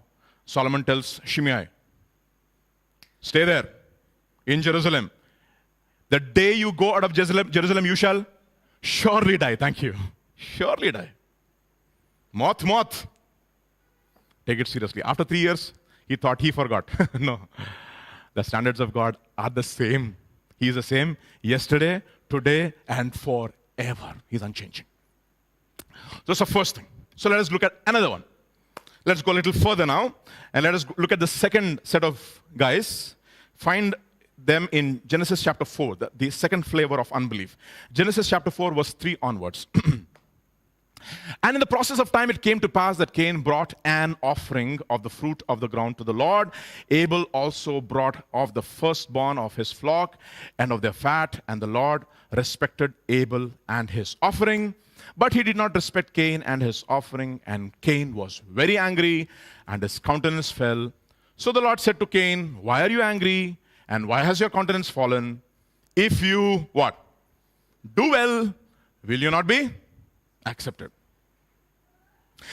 Solomon tells Shimei, stay there in Jerusalem. The day you go out of Jerusalem, you shall surely die. Thank you. Surely die. Moth. Take it seriously. After 3 years, he thought he forgot. No. The standards of God are the same. He is the same yesterday, today, and forever. He's unchanging. So that's the first thing. So let us look at another one. Let's go a little further now, and let us look at the second set of guys. Find them in Genesis chapter 4, the second flavor of unbelief. Genesis chapter 4, verse 3 onwards. And in the process of time, it came to pass that Cain brought an offering of the fruit of the ground to the Lord. Abel also brought of the firstborn of his flock and of their fat, and the Lord respected Abel and his offering. But he did not respect Cain and his offering, and Cain was very angry, and his countenance fell. So the Lord said to Cain, why are you angry, and why has your countenance fallen? If you, what? Do well, will you not be accepted?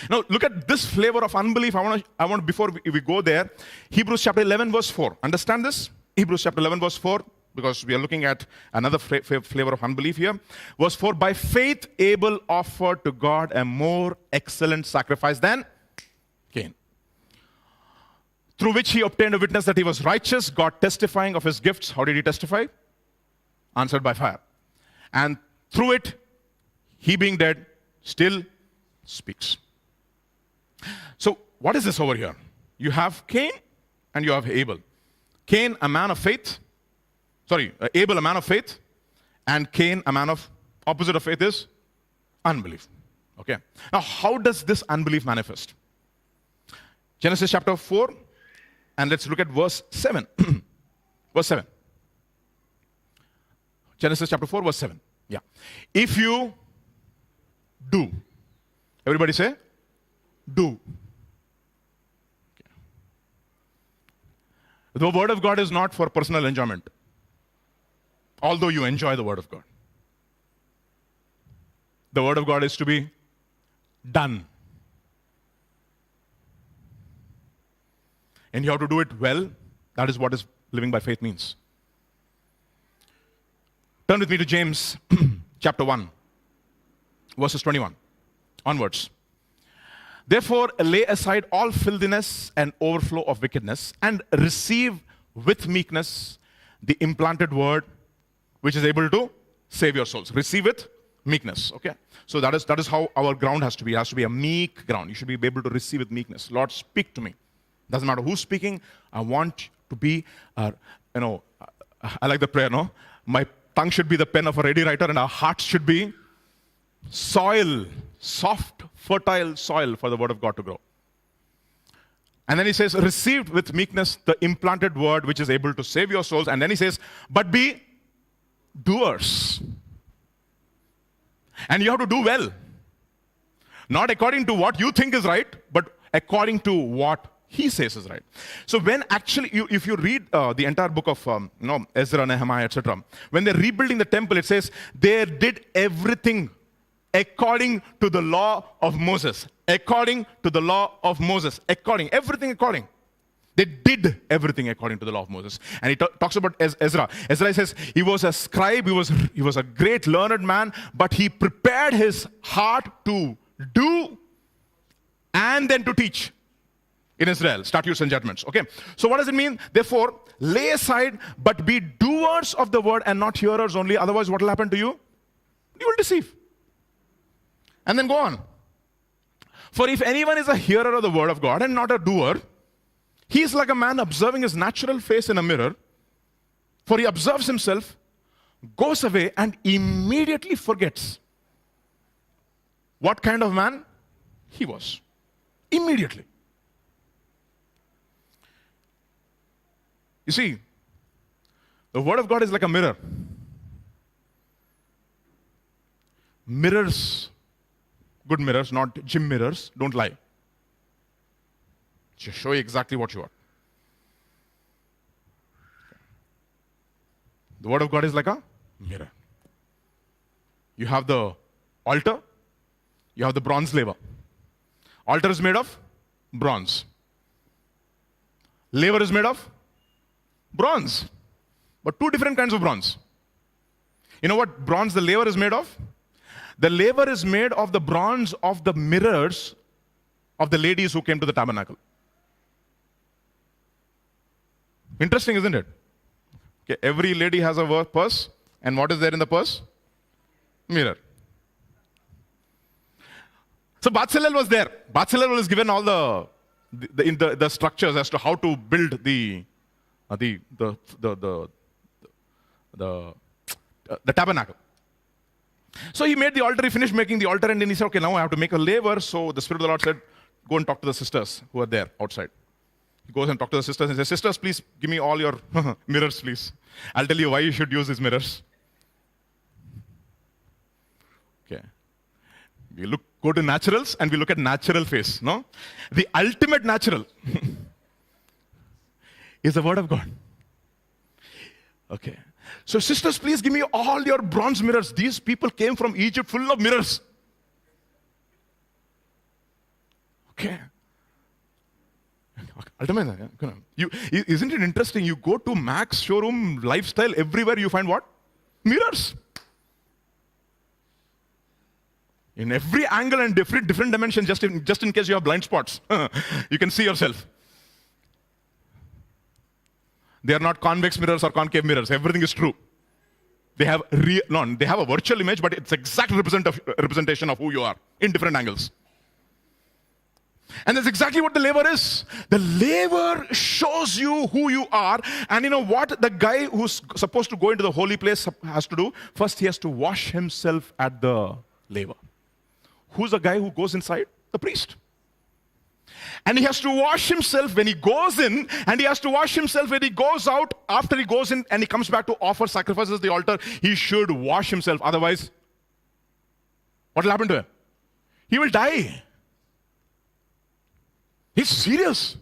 Now, look at this flavor of unbelief. I want before we go there, Hebrews chapter 11, verse 4. Understand this? Hebrews chapter 11, verse 4, because we are looking at another flavor of unbelief here. Verse 4, by faith Abel offered to God a more excellent sacrifice than Cain, through which he obtained a witness that he was righteous, God testifying of his gifts. How did he testify? Answered by fire. And through it, he being dead, still speaks. So, what is this over here? You have Cain and you have Abel. Cain, a man of faith. Abel, a man of faith. And Cain, a man of opposite of faith is unbelief. Okay. Now, how does this unbelief manifest? Genesis chapter 4, and let's look at verse 7. Verse 7. Genesis chapter 4, verse 7. Yeah. If you do. Everybody say, do. Okay. The word of God is not for personal enjoyment. Although you enjoy the word of God. The word of God is to be done. And you have to do it well. That is what living by faith means. Turn with me to James chapter 1, verses 21 onwards. Therefore, lay aside all filthiness and overflow of wickedness, and receive with meekness the implanted word, which is able to save your souls. Receive with meekness. Okay? So that is how our ground has to be. It has to be a meek ground. You should be able to receive with meekness. Lord, speak to me. Doesn't matter who's speaking. I want to be, I like the prayer, no? My tongue should be the pen of a ready writer, and our hearts should be soil, soft, fertile soil for the word of God to grow. And then he says, received with meekness the implanted word which is able to save your souls. And then he says, but be doers. And you have to do well. Not according to what you think is right, but according to what he says is right. So when actually, if you read the entire book of Ezra, Nehemiah, etc., when they're rebuilding the temple, it says they did everything according to the law of Moses. According to the law of Moses. Everything according. They did everything according to the law of Moses. And he talks about Ezra. Ezra says he was a scribe, he was a great learned man, but he prepared his heart to do and then to teach in Israel, statutes and judgments. Okay, so what does it mean? Therefore, lay aside, but be doers of the word and not hearers only. Otherwise, what will happen to you? You will deceive. And then go on. For if anyone is a hearer of the word of God and not a doer, he is like a man observing his natural face in a mirror. For he observes himself, goes away, and immediately forgets what kind of man he was. Immediately. You see, the word of God is like a mirror. Mirrors, good mirrors, not gym mirrors, don't lie. Just show you exactly what you are. The word of God is like a mirror. You have the altar, you have the bronze laver. Altar is made of bronze. Laver is made of bronze. But two different kinds of bronze. You know what bronze the laver is made of? The laver is made of the bronze of the mirrors of the ladies who came to the tabernacle. Interesting, isn't it? Okay, every lady has a purse, and what is there in the purse? Mirror. So Batzalel was there. Batzalel was given all the structures as to how to build the tabernacle. So he made the altar, he finished making the altar, and then he said, okay, now I have to make a laver. So the Spirit of the Lord said, go and talk to the sisters who are there outside. He goes and talks to the sisters and says, sisters, please give me all your mirrors, please. I'll tell you why you should use these mirrors. Okay. We go to naturals and we look at natural face, no? The ultimate natural is the word of God. Okay. So sisters, please give me all your bronze mirrors. These people came from Egypt full of mirrors. Okay. Isn't it interesting? You go to Max showroom, lifestyle, everywhere you find what? Mirrors. In every angle and different dimensions, just in case you have blind spots. You can see yourself. They are not convex mirrors or concave mirrors. Everything is true. They have a virtual image, but it's exact representation of who you are in different angles. And that's exactly what the laver is. The laver shows you who you are. And you know what the guy who's supposed to go into the holy place has to do? First, he has to wash himself at the laver. Who's the guy who goes inside? The priest. And he has to wash himself when he goes in, and he has to wash himself when he goes out. After he goes in and he comes back to offer sacrifices at the altar, he should wash himself. Otherwise, what will happen to him? He will die. He's serious.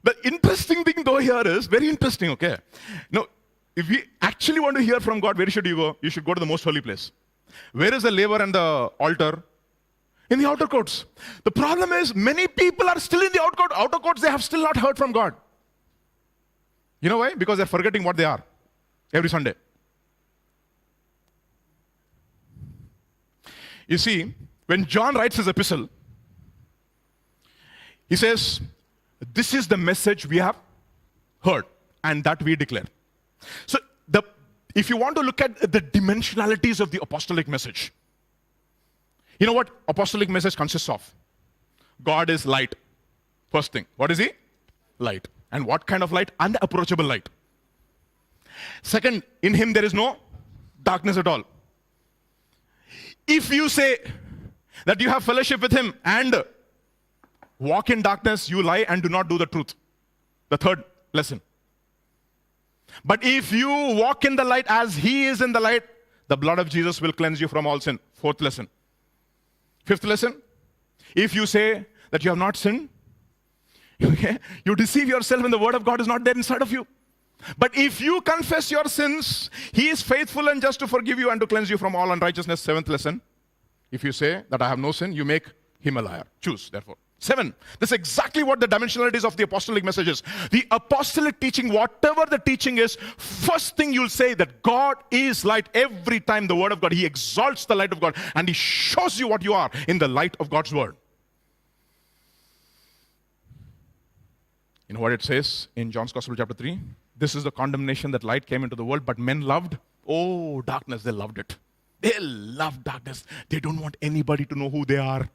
The interesting thing though here is, very interesting, okay? Now, if we actually want to hear from God, where should you go? You should go to the most holy place. Where is the laver and the altar? In the outer courts. The problem is, many people are still in the outer courts. They have still not heard from God. You know why? Because they're forgetting what they are every Sunday. You see, when John writes his epistle, he says, this is the message we have heard and that we declare. So, if you want to look at the dimensionalities of the apostolic message, you know what apostolic message consists of? God is light. First thing. What is he? Light. And what kind of light? Unapproachable light. Second, in him there is no darkness at all. If you say that you have fellowship with him and walk in darkness, you lie and do not do the truth. The third lesson. But if you walk in the light as he is in the light, the blood of Jesus will cleanse you from all sin. Fourth lesson. Fifth lesson, if you say that you have not sinned, okay, you deceive yourself and the word of God is not there inside of you. But if you confess your sins, he is faithful and just to forgive you and to cleanse you from all unrighteousness. Seventh lesson, if you say that I have no sin, you make him a liar. Choose, therefore. 7. That's exactly what the dimensionalities of the apostolic message is. The apostolic teaching, whatever the teaching is, first thing you'll say that God is light. Every time the word of God, he exalts the light of God and he shows you what you are in the light of God's word. You know what it says in John's Gospel chapter 3? This is the condemnation that light came into the world, but men loved, darkness, they loved it. They love darkness. They don't want anybody to know who they are.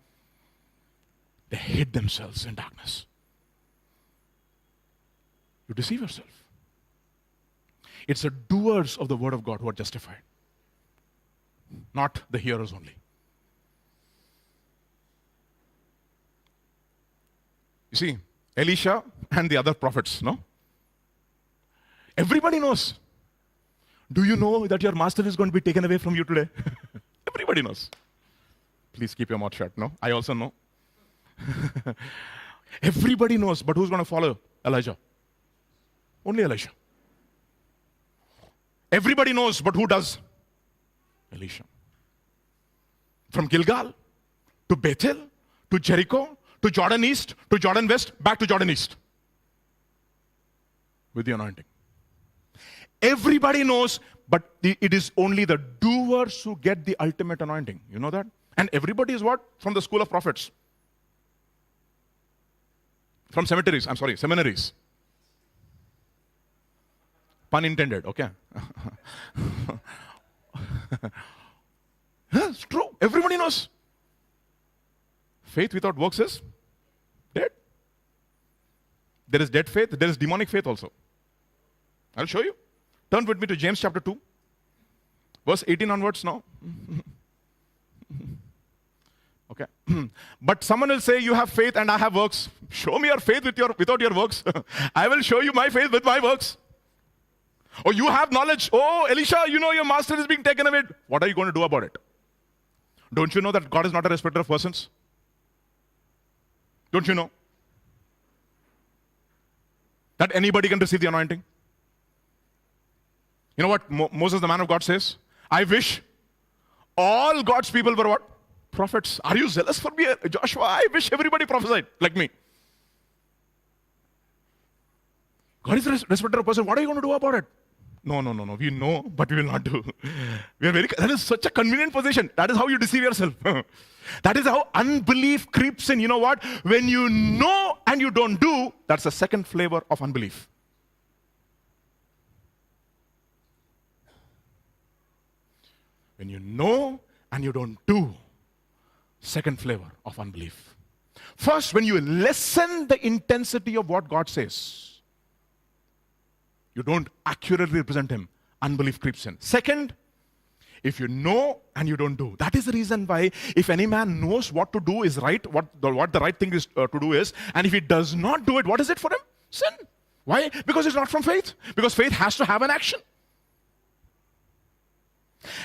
They hid themselves in darkness. You deceive yourself. It's the doers of the word of God who are justified, not the hearers only. You see, Elisha and the other prophets, no? Everybody knows. Do you know that your master is going to be taken away from you today? Everybody knows. Please keep your mouth shut, no? I also know. Everybody knows, but who's going to follow Elijah? Only Elisha. Everybody knows, but who does? Elisha. From Gilgal to Bethel to Jericho to Jordan East to Jordan West, back to Jordan East with the anointing. Everybody knows, but it is only the doers who get the ultimate anointing. You know that? And everybody is what? From the school of prophets. From seminaries. Pun intended, okay? It's true. Everybody knows. Faith without works is dead. There is dead faith. There is demonic faith also. I'll show you. Turn with me to James chapter 2. Verse 18 onwards now. Okay. But someone will say, you have faith and I have works. Show me your faith without your works. I will show you my faith with my works. Oh, you have knowledge. Oh, Elisha, you know your master is being taken away. What are you going to do about it? Don't you know that God is not a respecter of persons? Don't you know that anybody can receive the anointing? You know what Moses, the man of God, says? I wish all God's people were what? Prophets. Are you zealous for me, Joshua? I wish everybody prophesied like me. God is a respecter of person. What are you going to do about it? No. We know, but we will not do. That is such a convenient position. That is how you deceive yourself. That is how unbelief creeps in. You know what? When you know and you don't do, that's the second flavor of unbelief. When you know and you don't do, second flavor of unbelief. First, when you lessen the intensity of what God says, you don't accurately represent him, unbelief creeps in. Second, If you know and you don't do. That is the reason why if any man knows what to do is right, what the right thing is to do is, and if he does not do it, what is it for him? Sin. Why? Because it's not from faith. Because faith has to have an action.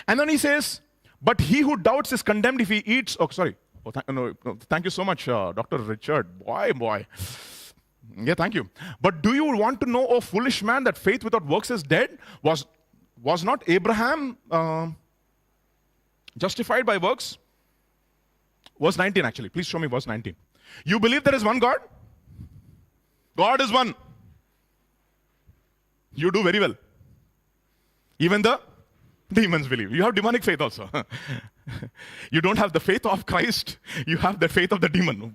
And then he says, but he who doubts is condemned if he eats. Oh, sorry. Oh, thank you so much, Dr. Richard. Boy. Yeah, thank you. But do you want to know, O foolish man, that faith without works is dead? Was not Abraham justified by works? Verse 19, actually. Please show me verse 19. You believe there is one God? God is one. You do very well. Even the demons believe. You have demonic faith also. You don't have the faith of Christ. You have the faith of the demon.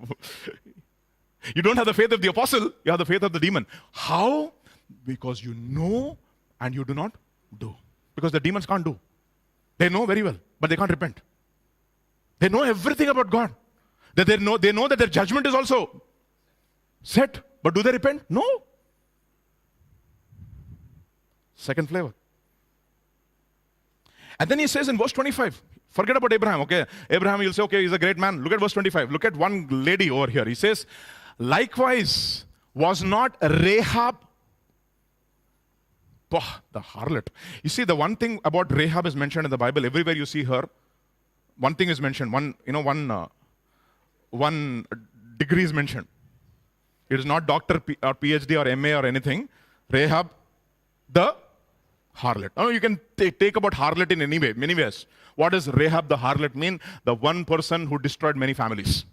You don't have the faith of the apostle. You have the faith of the demon. How? Because you know and you do not do. Because the demons can't do. They know very well, but they can't repent. They know everything about God. They know that their judgment is also set. But do they repent? No. Second flavor. And then he says in verse 25, forget about Abraham, okay? Abraham, you'll say, okay, he's a great man. Look at verse 25. Look at one lady over here. He says, likewise was not Rahab, the harlot. You see, the one thing about Rahab is mentioned in the Bible. Everywhere you see her, one thing is mentioned. One degree is mentioned. It is not doctor or PhD or MA or anything. Rahab, the harlot. Now you can take about harlot in many ways. What does Rahab the harlot mean? The one person who destroyed many families.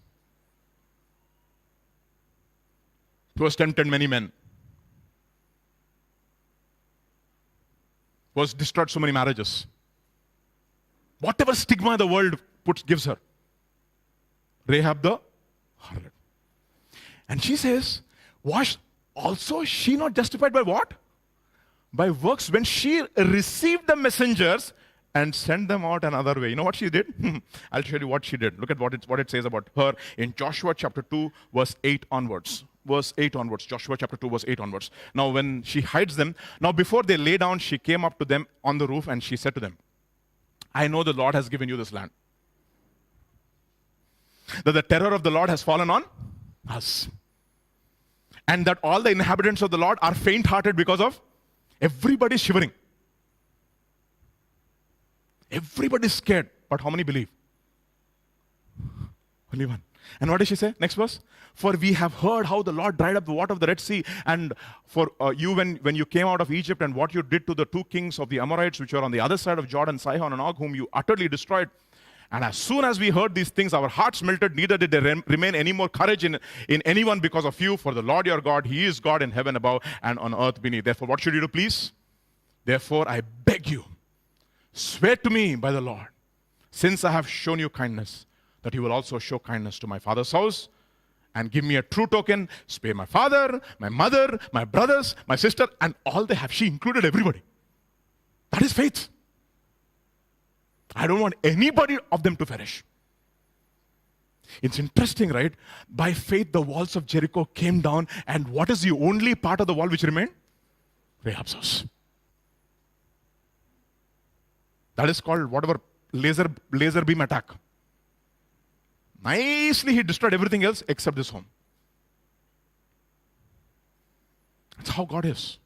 Who has tempted many men. Who has destroyed so many marriages. Whatever stigma the world gives her. Rahab the harlot. And she says, was also she not justified by what? By works, when she received the messengers and sent them out another way. You know what she did? I'll show you what she did. Look at what it says about her in Joshua chapter 2, verse 8 onwards. Verse 8 onwards. Joshua chapter 2, verse 8 onwards. Now when she hides them, now before they lay down, she came up to them on the roof and she said to them, I know the Lord has given you this land. That the terror of the Lord has fallen on us. And that all the inhabitants of the Lord are faint-hearted because of everybody shivering. Everybody's scared. But how many believe? Only one. And what does she say? Next verse. For we have heard how the Lord dried up the water of the Red Sea, and for you when you came out of Egypt, and what you did to the two kings of the Amorites, which are on the other side of Jordan, Sihon and Og, whom you utterly destroyed. And as soon as we heard these things, our hearts melted, neither did there remain any more courage in anyone because of you. For the Lord your God, He is God in heaven above and on earth beneath. Therefore, what should you do, please? Therefore, I beg you, swear to me by the Lord, since I have shown you kindness, that you will also show kindness to my father's house, and give me a true token. Spare my father, my mother, my brothers, my sister, and all they have. She included everybody. That is faith. I don't want anybody of them to perish. It's interesting, right? By faith, the walls of Jericho came down, and what is the only part of the wall which remained? Rahab's house. That is called whatever laser beam attack. Nicely, he destroyed everything else except this home. That's how God is.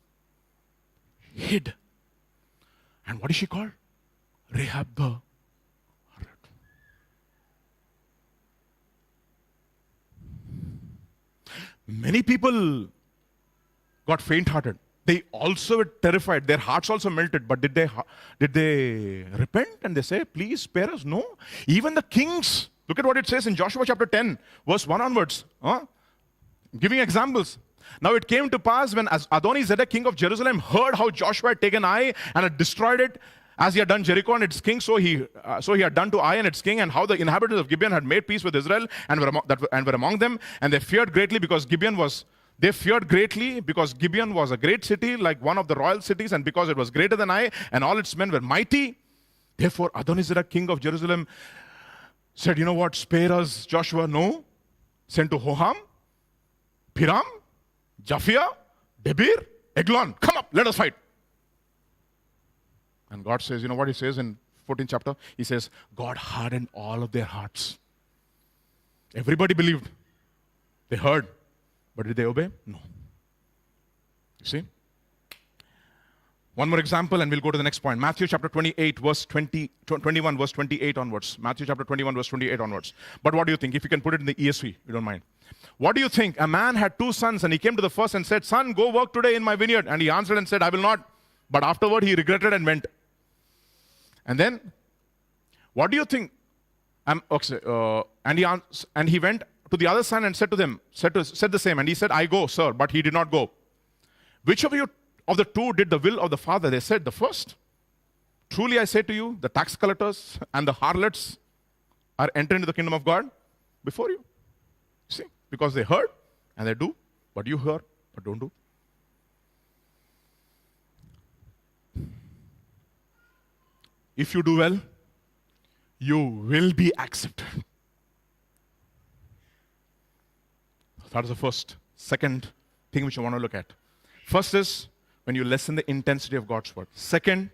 Hid. And what is she called? Rahab the harlot. Many people got faint-hearted. They also were terrified. Their hearts also melted. But did they repent and they say, please spare us? No. Even the kings. Look at what it says in Joshua chapter 10, verse 1 onwards. Giving examples. Now it came to pass when Adoni-Zedek, king of Jerusalem, heard how Joshua had taken Ai and had destroyed it, as he had done Jericho and its king, so he had done to Ai and its king, and how the inhabitants of Gibeon had made peace with Israel and were among them, and they feared greatly because Gibeon was a great city, like one of the royal cities, and because it was greater than Ai, and all its men were mighty. Therefore Adoni-Zedek, king of Jerusalem, said, you know what, spare us, Joshua. No. Sent to Hoham, Piram, Japhia, Debir, Eglon. Come up, let us fight. And God says, you know what He says in 14th chapter, he says, God hardened all of their hearts. Everybody believed. They heard. But did they obey? No. You see? One more example and we'll go to the next point. Matthew chapter 28, verse 21, verse 28 onwards. Matthew chapter 21, verse 28 onwards. But what do you think? If you can put it in the ESV, you don't mind. What do you think? A man had 2 sons and he came to the first and said, son, go work today in my vineyard. And he answered and said, I will not. But afterward he regretted and went. And then, what do you think? And he went to the other son and said the same. And he said, I go, sir. But he did not go. Which of you of the 2 did the will of the Father? They said, the first. Truly I say to you, the tax collectors and the harlots are entering into the kingdom of God before you. See? Because they heard and they do, but you hear but don't do. If you do well, you will be accepted. That is the first. Second thing which I want to look at. First is when you lessen the intensity of God's word. Second,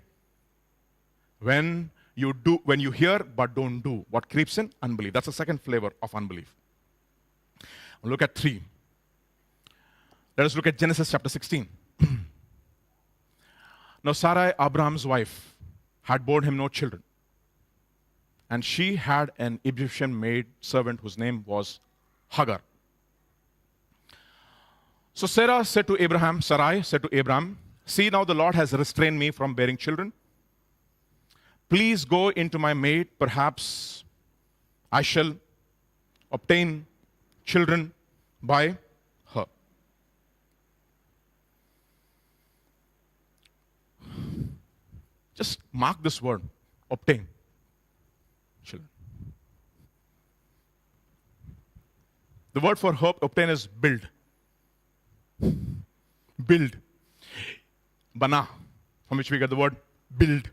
when you hear but don't do, what creeps in? Unbelief. That's the second flavor of unbelief. We'll look at 3. Let us look at Genesis chapter 16. Now Sarai, Abraham's wife, had borne him no children. And she had an Egyptian maid servant whose name was Hagar. So Sarai said to Abraham, see, now the Lord has restrained me from bearing children. Please go into my maid, perhaps I shall obtain children by her. Just mark this word, obtain children. The word for obtain is build. Build. Bana, from which we get the word build.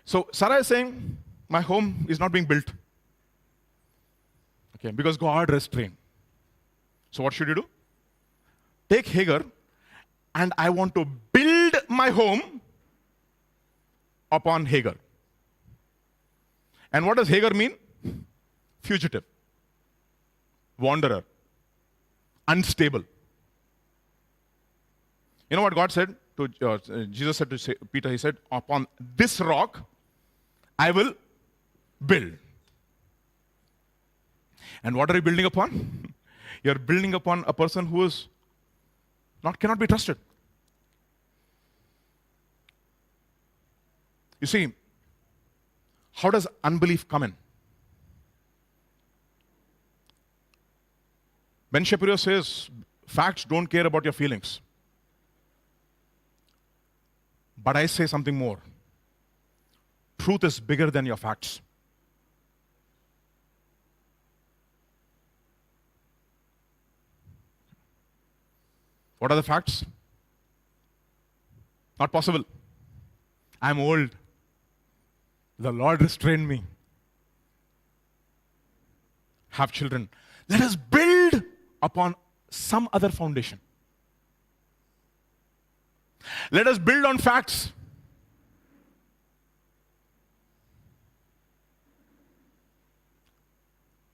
So Sarah is saying, my home is not being built. Okay, because God restrained. So what should you do? Take Hagar, and I want to build my home upon Hagar. And what does Hagar mean? Fugitive, wanderer, unstable. You know what God said to Jesus said to Peter? He said, upon this rock I will build. And what are you building upon? You're building upon a person who is cannot be trusted. You see, how does unbelief come in? Ben Shapiro says, facts don't care about your feelings. But I say something more. Truth is bigger than your facts. What are the facts? Not possible. I'm old. The Lord restrained me. Have children. Let us build upon some other foundation. Let us build on facts.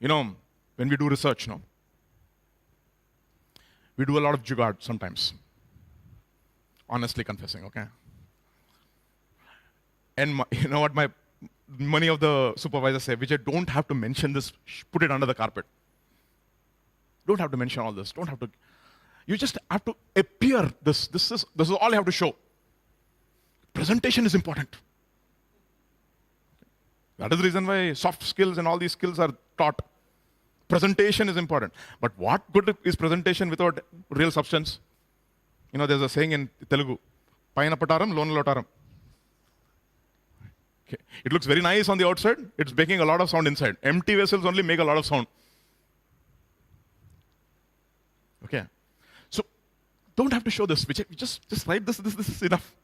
You know, when we do research, we do a lot of jugaad sometimes. Honestly confessing, okay? And you know what many of the supervisors say, Vijay, don't have to mention this, put it under the carpet. Don't have to mention all this. Don't have to. You just have to appear. This is all you have to show. Presentation is important. That is the reason why soft skills and all these skills are taught. Presentation is important. But what good is presentation without real substance? You know, there's a saying in Telugu, Paina pataram, lona lotaram. Okay. It looks very nice on the outside. It's making a lot of sound inside. Empty vessels only make a lot of sound. Okay. So, don't have to show this. Just write this. This is enough.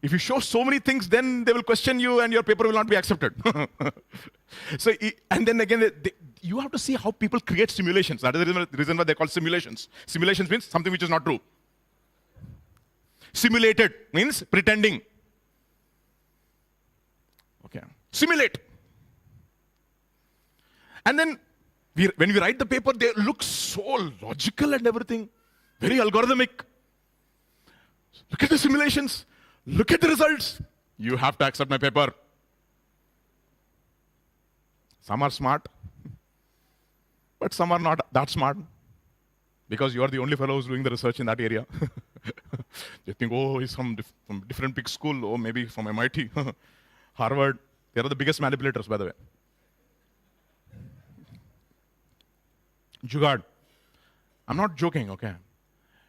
If you show so many things, then they will question you and your paper will not be accepted. So, and then again, you have to see how people create simulations. That is the reason why they're called simulations. Simulations means something which is not true. Simulated means pretending. Simulate. And then when we write the paper, they look so logical and everything, very algorithmic. Look at the simulations. Look at the results. You have to accept my paper. Some are smart, but some are not that smart, because you are the only fellow who's doing the research in that area. They think, oh, he's from different big school, or maybe from MIT, Harvard. They are the biggest manipulators, by the way. Jugaad. I'm not joking, okay?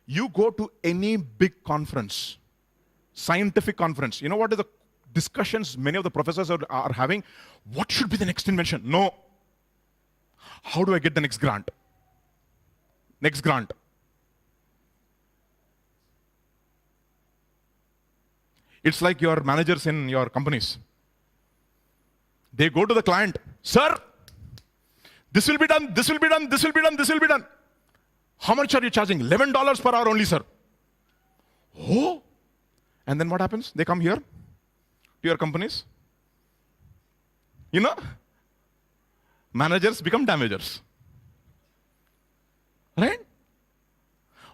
You go to any big conference, scientific conference, you know what are the discussions many of the professors are having? What should be the next invention? No. How do I get the next grant? Next grant. It's like your managers in your companies. They go to the client, sir, this will be done, this will be done, this will be done, this will be done. How much are you charging? $11 per hour only, sir. Oh. And then what happens? They come here to your companies. You know, managers become damagers. Right?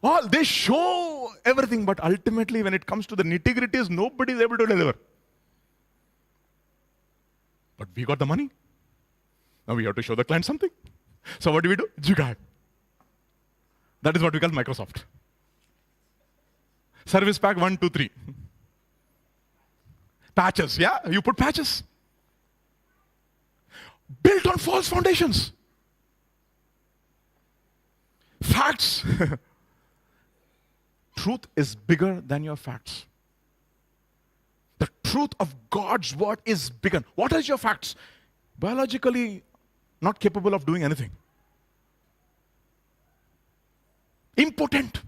Oh, they show everything, but ultimately when it comes to the nitty-gritties, nobody is able to deliver. But we got the money. Now we have to show the client something. So what do? Jugaad. That is what we call Microsoft. Service pack 1, 2, 3. Patches, yeah? You put patches. Built on false foundations. Facts. Truth is bigger than your facts. The truth of God's word is bigger. What is your facts? Biologically not capable of doing anything. Impotent.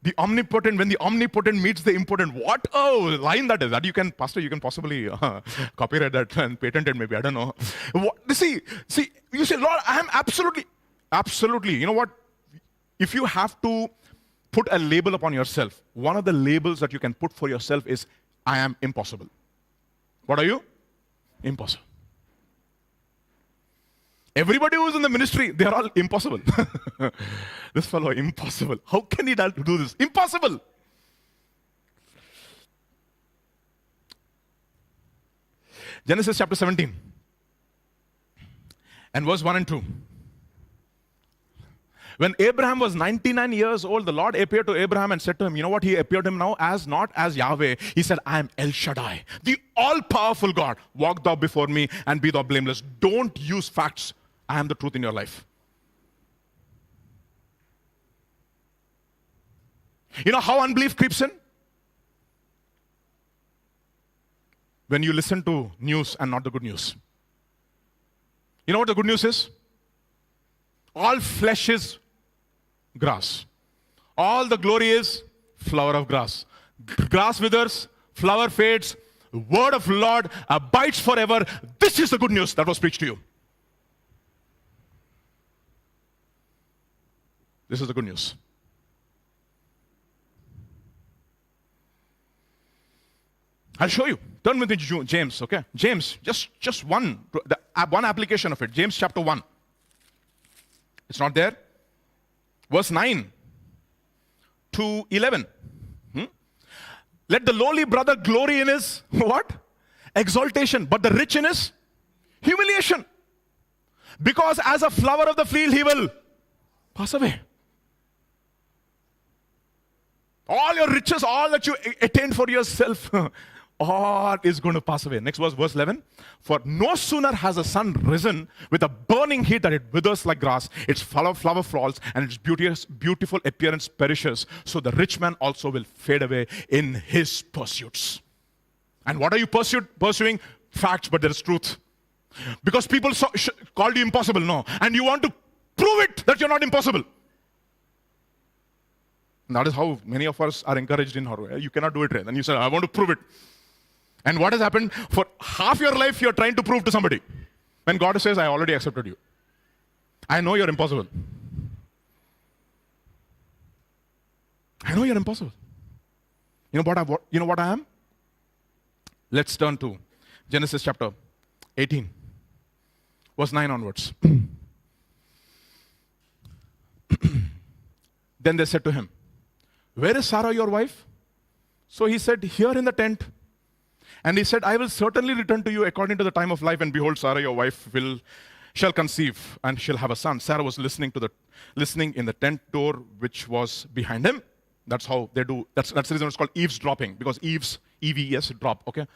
The omnipotent, when the omnipotent meets the impotent, what a line that is. That you can, Pastor, you can possibly copyright that and patent it maybe, I don't know. See, you say, Lord, I am absolutely. You know what? If you have to put a label upon yourself, one of the labels that you can put for yourself is, I am impossible. What are you? Impossible. Everybody who is in the ministry, they are all impossible. This fellow, impossible. How can he do this? Impossible. Genesis chapter 17 and verse 1 and 2. When Abraham was 99 years old, the Lord appeared to Abraham and said to him, you know what? He appeared to him now as not as Yahweh. He said, I am El Shaddai, the all-powerful God. Walk thou before me and be thou blameless. Don't use facts. I am the truth in your life. You know how unbelief creeps in? When you listen to news and not the good news. You know what the good news is? All flesh is grass. All the glory is flower of grass. Grass withers, flower fades, the word of the Lord abides forever. This is the good news that was preached to you. This is the good news. I'll show you. Turn with me to James, okay? James, just one application of it. James chapter 1. It's not there. Verse 9 to 11. Let the lowly brother glory in his, what? Exaltation, but the rich in his humiliation. Because as a flower of the field, he will pass away. All your riches, all that you attain for yourself, all is going to pass away. Next verse 11. For no sooner has the sun risen with a burning heat that it withers like grass, its flower falls, and its beautiful appearance perishes. So the rich man also will fade away in his pursuits. And what are you pursuing? Facts, but there is truth. Because people called you impossible, no. And you want to prove it that you're not impossible. And that is how many of us are encouraged in Harvard. You cannot do it, right? And you say, I want to prove it. And what has happened? For half your life, you're trying to prove to somebody. When God says, I already accepted you. I know you're impossible. I know you're impossible. You know what I am? Let's turn to Genesis chapter 18, verse 9 onwards. Then they said to him, "Where is Sarah, your wife?" So he said, "Here in the tent." And he said, "I will certainly return to you according to the time of life, and behold, Sarah, your wife, shall conceive, and shall have a son." Sarah was listening in the tent door, which was behind him. That's how they do. That's the reason it's called eavesdropping, because eaves, EVES, drop. Okay.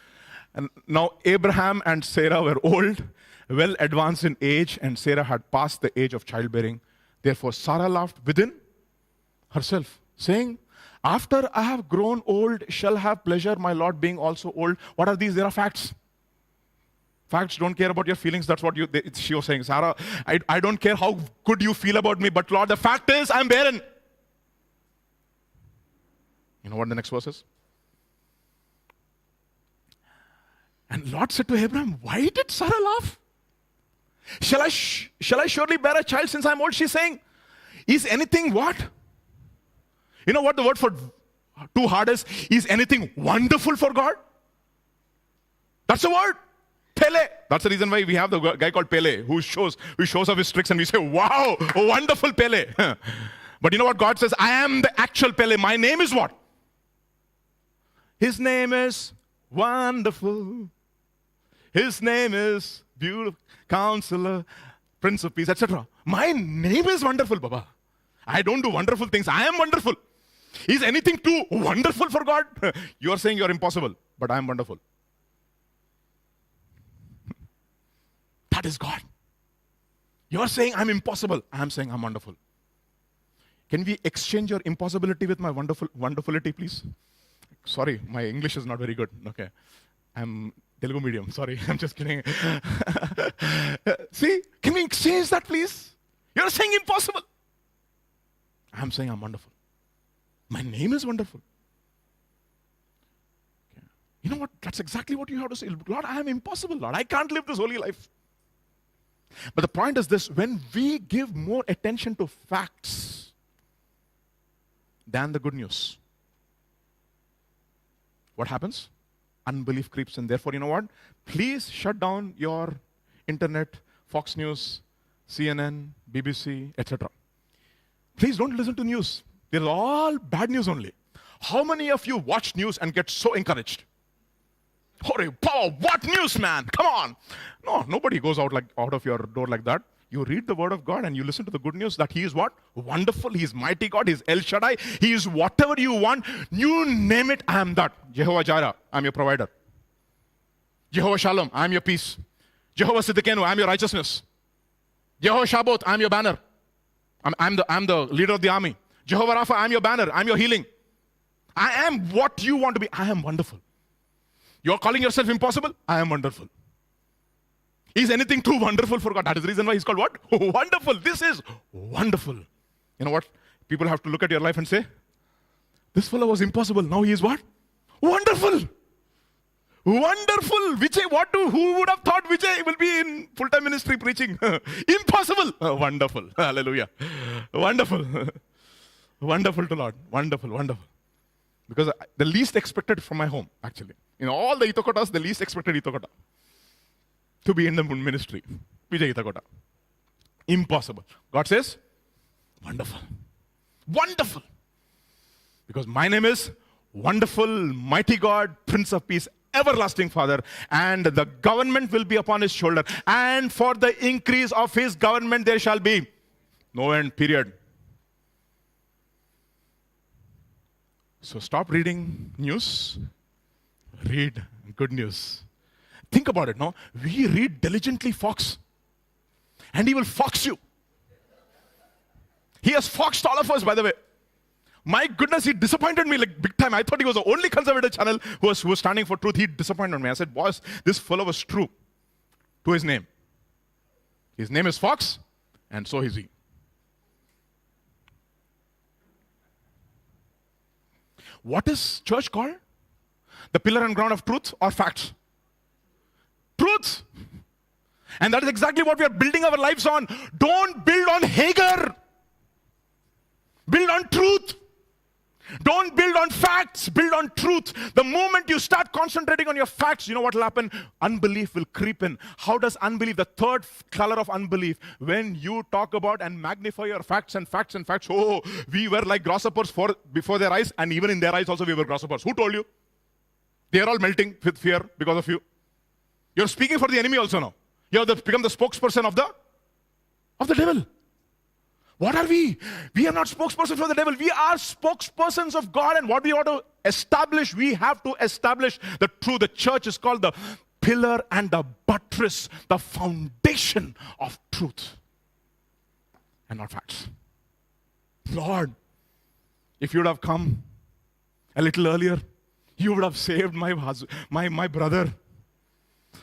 And now Abraham and Sarah were old, well advanced in age, and Sarah had passed the age of childbearing. Therefore Sarah laughed within herself, saying, "After I have grown old, shall have pleasure, my Lord being also old." What are these? They are facts. Facts don't care about your feelings. That's what she was saying. "Sarah, I don't care how good you feel about me, but Lord, the fact is, I'm barren." You know what the next verse is? And Lord said to Abraham, "Why did Sarah laugh? Shall I surely bear a child since I'm old?" She's saying, "Is anything what?" You know what the word for too hard is? Is anything wonderful for God? That's the word. Pele. That's the reason why we have the guy called Pele, who shows off his tricks, and we say, "Wow, wonderful Pele." But you know what God says? I am the actual Pele. My name is what? His name is Wonderful. His name is Beautiful, Counselor, Prince of Peace, etc. My name is Wonderful, Baba. I don't do wonderful things. I am wonderful. Is anything too wonderful for God? You're saying you're impossible, but I am wonderful. That is God. You're saying I'm impossible. I'm saying I'm wonderful. Can we exchange your impossibility with my wonderfulity, please? Sorry, my English is not very good. Okay. I'm Telugu medium. Sorry, I'm just kidding. See, can we exchange that, please? You're saying impossible. I'm saying I'm wonderful. My name is wonderful. Okay. You know what? That's exactly what you have to say. Lord, I am impossible, Lord. I can't live this holy life. But the point is this: when we give more attention to facts than the good news, what happens? Unbelief creeps in. Therefore, you know what? Please shut down your internet, Fox News, CNN, BBC, etc. Please don't listen to news. They're all bad news only. How many of you watch news and get so encouraged? Holy power, what news, man? Come on. No, nobody goes out of your door like that. You read the word of God and you listen to the good news that He is what? Wonderful. He is mighty God. He is El Shaddai. He is whatever you want. You name it, I am that. Jehovah Jireh, I am your provider. Jehovah Shalom, I am your peace. Jehovah Siddiqenu, I am your righteousness. Jehovah Shabbat, I am your banner. I'm the leader of the army. Jehovah Rapha, I am your banner. I am your healing. I am what you want to be. I am wonderful. You're calling yourself impossible? I am wonderful. Is anything too wonderful for God? That is the reason why He's called what? Wonderful. This is wonderful. You know what? People have to look at your life and say, this fellow was impossible. Now he is what? Wonderful. Wonderful. Vijay, who would have thought Vijay will be in full-time ministry preaching? Impossible. Wonderful. Hallelujah. Wonderful. Wonderful to Lord. Wonderful, wonderful. Because the least expected from my home, actually. In all the Itokotas, the least expected Itokota to be in the ministry. Vijay Itokota. Impossible. God says, wonderful. Wonderful. Because my name is Wonderful, Mighty God, Prince of Peace, Everlasting Father, and the government will be upon His shoulder. And for the increase of His government there shall be no end, period. So stop reading news, read good news. Think about it, no? We read diligently Fox, and he will fox you. He has foxed all of us, by the way. My goodness, he disappointed me like big time. I thought he was the only conservative channel who was standing for truth. He disappointed me. I said, boss, this fellow was true to his name. His name is Fox, and so is he. What is church called? The pillar and ground of truth or facts? Truth. And that is exactly what we are building our lives on. Don't build on Hagar. Build on truth. Don't build on facts, build on truth. The moment you start concentrating on your facts, you know what will happen? Unbelief will creep in. How does unbelief, the third color of unbelief, when you talk about and magnify your facts and facts and facts, oh, we were like grasshoppers before their eyes, and even in their eyes also we were grasshoppers. Who told you? They are all melting with fear because of you. You're speaking for the enemy also now. You have become the spokesperson of the devil. What are we? We are not spokespersons for the devil. We are spokespersons of God. And what we ought to establish, we have to establish the truth. The church is called the pillar and the buttress, the foundation of truth and not facts. Lord, if you would have come a little earlier, you would have saved my brother.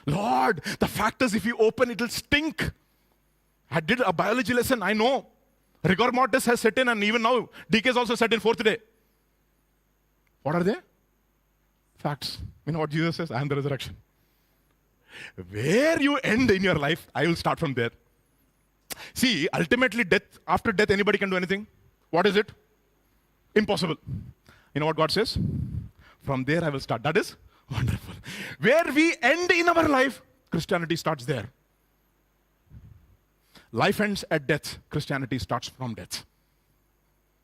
Lord, the fact is, if you open, it'll stink. I did a biology lesson, I know. Rigor mortis has set in, and even now, decay has also set in fourth day. What are they? Facts. You know what Jesus says? I am the resurrection. Where you end in your life, I will start from there. See, ultimately, after death, anybody can do anything. What is it? Impossible. You know what God says? From there, I will start. That is wonderful. Where we end in our life, Christianity starts there. Life ends at death. Christianity starts from death.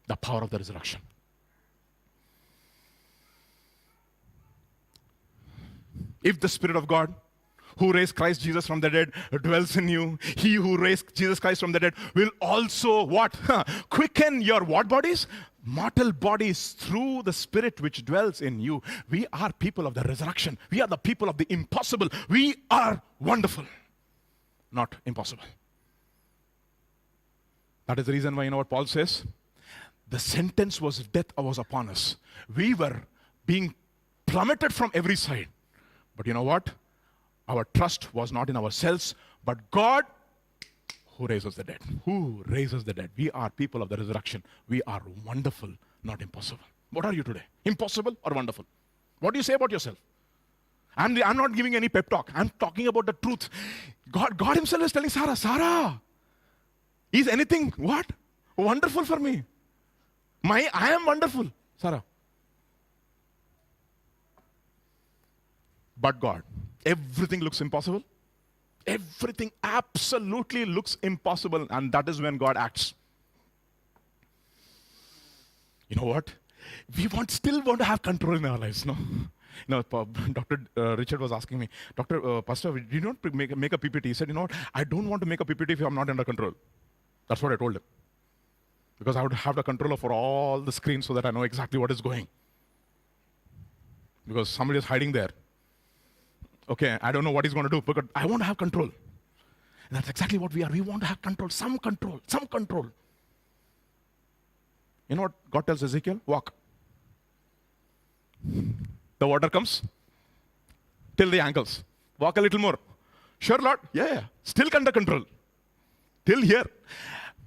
The power of the resurrection. If the Spirit of God, who raised Christ Jesus from the dead, dwells in you, He who raised Jesus Christ from the dead will also what? Quicken your what bodies? Mortal bodies through the Spirit which dwells in you. We are people of the resurrection. We are the people of the impossible. We are wonderful, not impossible. That is the reason why, you know what Paul says? The sentence was death was upon us. We were being plummeted from every side. But you know what? Our trust was not in ourselves, but God who raises the dead. Who raises the dead? We are people of the resurrection. We are wonderful, not impossible. What are you today? Impossible or wonderful? What do you say about yourself? I'm not giving any pep talk. I'm talking about the truth. God himself is telling Sarah, is anything what? Wonderful for me. I am wonderful, Sarah. But God, everything looks impossible. Everything absolutely looks impossible, and that is when God acts. You know what? We still want to have control in our lives, no? You know, Dr. Richard was asking me, Pastor, we did not make a PPT. He said, you know what? I don't want to make a PPT if I'm not under control. That's what I told him. Because I would have the control over all the screens so that I know exactly what is going. Because somebody is hiding there. Okay, I don't know what he's going to do, but I want to have control. And that's exactly what we are. We want to have control, some control, some control. You know what God tells Ezekiel? Walk. The water comes till the ankles. Walk a little more. Sure, Lord? Yeah. Still under control. Till here.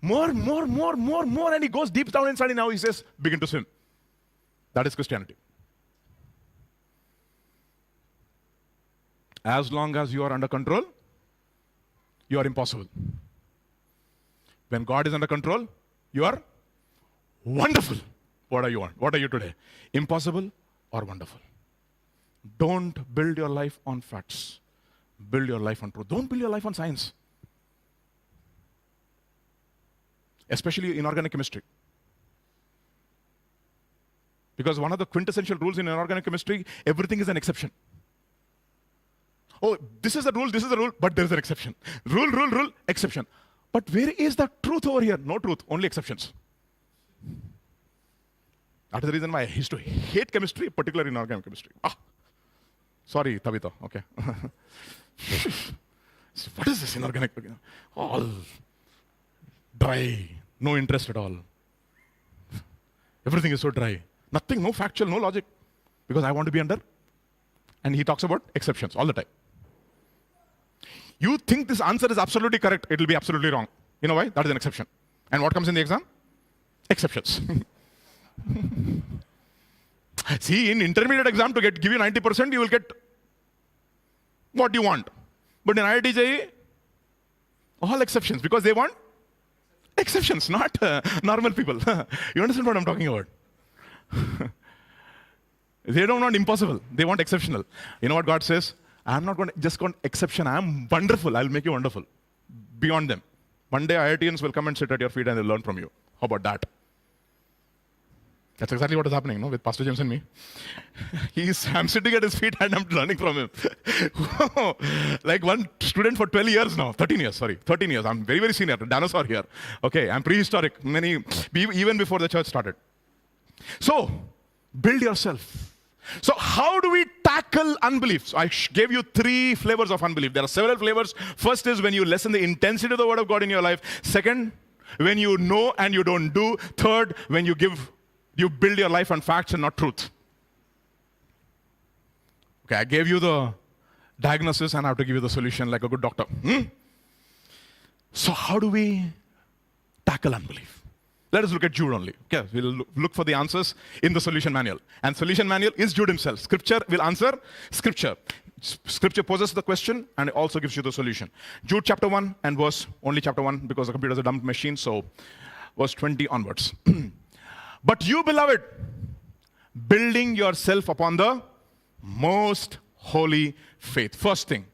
More, and he goes deep down inside, and now he says, begin to swim. That is Christianity. As long as you are under control, you are impossible. When God is under control, you are wonderful. What are you on? What are you today? Impossible or wonderful? Don't build your life on facts. Build your life on truth. Don't build your life on science. Especially in organic chemistry. Because one of the quintessential rules in inorganic chemistry, everything is an exception. Oh, this is the rule, but there is an exception. Rule, exception. But where is the truth over here? No truth, only exceptions. That is the reason why I used to hate chemistry, particularly inorganic chemistry. Sorry, Tabitha, okay. What is this inorganic? All dry, no interest at all. Everything is so dry. Nothing, no factual, no logic. Because I want to be under. And he talks about exceptions all the time. You think this answer is absolutely correct, it will be absolutely wrong. You know why? That is an exception. And what comes in the exam? Exceptions. See, in intermediate exam, to give you 90%, you will get what you want. But in IIT JEE, all exceptions, because they want exceptions, not normal people. You understand what I'm talking about? They don't want impossible. They want exceptional. You know what God says? I'm not going to just want exception. I'm wonderful. I'll make you wonderful. Beyond them. One day IITians will come and sit at your feet and they'll learn from you. How about that? That's exactly what is happening, no, with Pastor James and me. I'm sitting at his feet and I'm learning from him. Like one student for 12 years now, 13 years, sorry, 13 years. I'm very, very senior, dinosaur here. Okay, I'm prehistoric, even before the church started. So, build yourself. So how do we tackle unbelief? So I gave you 3 flavors of unbelief. There are several flavors. First is when you lessen the intensity of the word of God in your life. Second, when you know and you don't do. Third, when you build your life on facts and not truth. Okay, I gave you the diagnosis and I have to give you the solution like a good doctor. So how do we tackle unbelief? Let us look at Jude only. Okay, we'll look for the answers in the solution manual. And solution manual is Jude himself. Scripture will answer Scripture. Scripture poses the question and it also gives you the solution. Jude chapter 1 and verse, only chapter 1 because the computer is a dumb machine, so verse 20 onwards. But you, beloved, building yourself upon the most holy faith. First thing,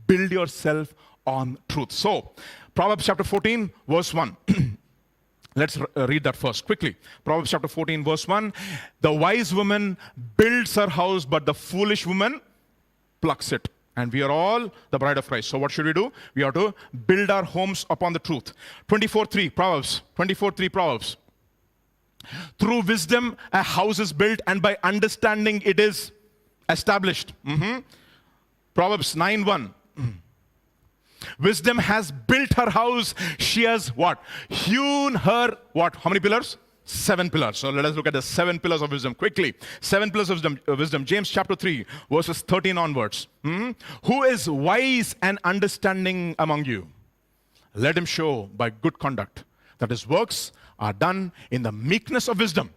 build yourself on truth. So, Proverbs chapter 14, verse 1. Let's read that first, quickly. Proverbs chapter 14, verse 1. The wise woman builds her house, but the foolish woman plucks it. And we are all the bride of Christ. So what should we do? We have to build our homes upon the truth. 24:3, Proverbs. 24:3, Proverbs. Through wisdom, a house is built, and by understanding, it is established. Proverbs 9:1. Wisdom has built her house. She has what? Hewn her what? How many pillars? 7 pillars. So let us look at the 7 pillars of wisdom quickly. 7 pillars of wisdom. James chapter 3, verses 13 onwards. Who is wise and understanding among you? Let him show by good conduct that his works are done in the meekness of wisdom.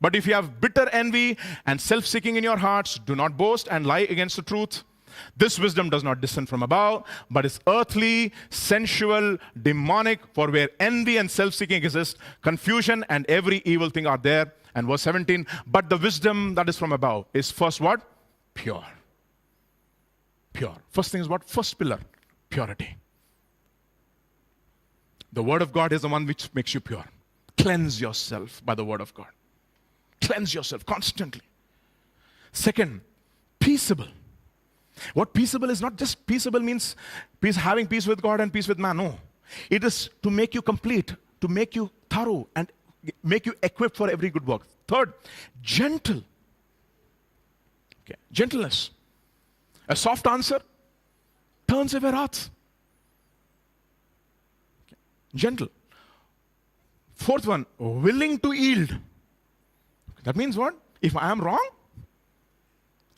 But if you have bitter envy and self-seeking in your hearts, do not boast and lie against the truth. This wisdom does not descend from above, but is earthly, sensual, demonic. For where envy and self-seeking exist, confusion and every evil thing are there. And verse 17, but the wisdom that is from above is first what? Pure. Pure. First thing is what? First pillar, purity. The word of God is the one which makes you pure. Cleanse yourself by the word of God. Cleanse yourself constantly. Second, peaceable. What peaceable is not just peaceable means peace, having peace with God and peace with man. No. It is to make you complete, to make you thorough and make you equipped for every good work. Third, gentle. Okay. Gentleness. A soft answer turns away wrath. Okay. Gentle. Fourth one, willing to yield. That means what? If I am wrong,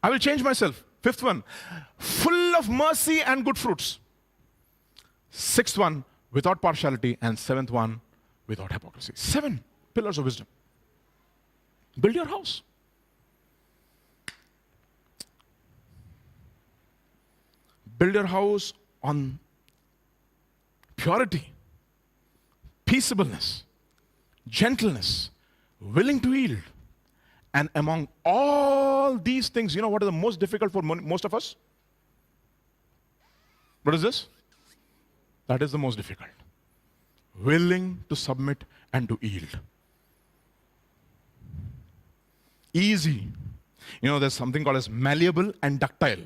I will change myself. Fifth one, full of mercy and good fruits. Sixth one, without partiality. And seventh one, without hypocrisy. 7 pillars of wisdom. Build your house. Build your house on purity, peaceableness, gentleness, willing to yield. And among all these things, you know what is the most difficult for most of us? What is this? That is the most difficult. Willing to submit and to yield. Easy. You know, there's something called as malleable and ductile.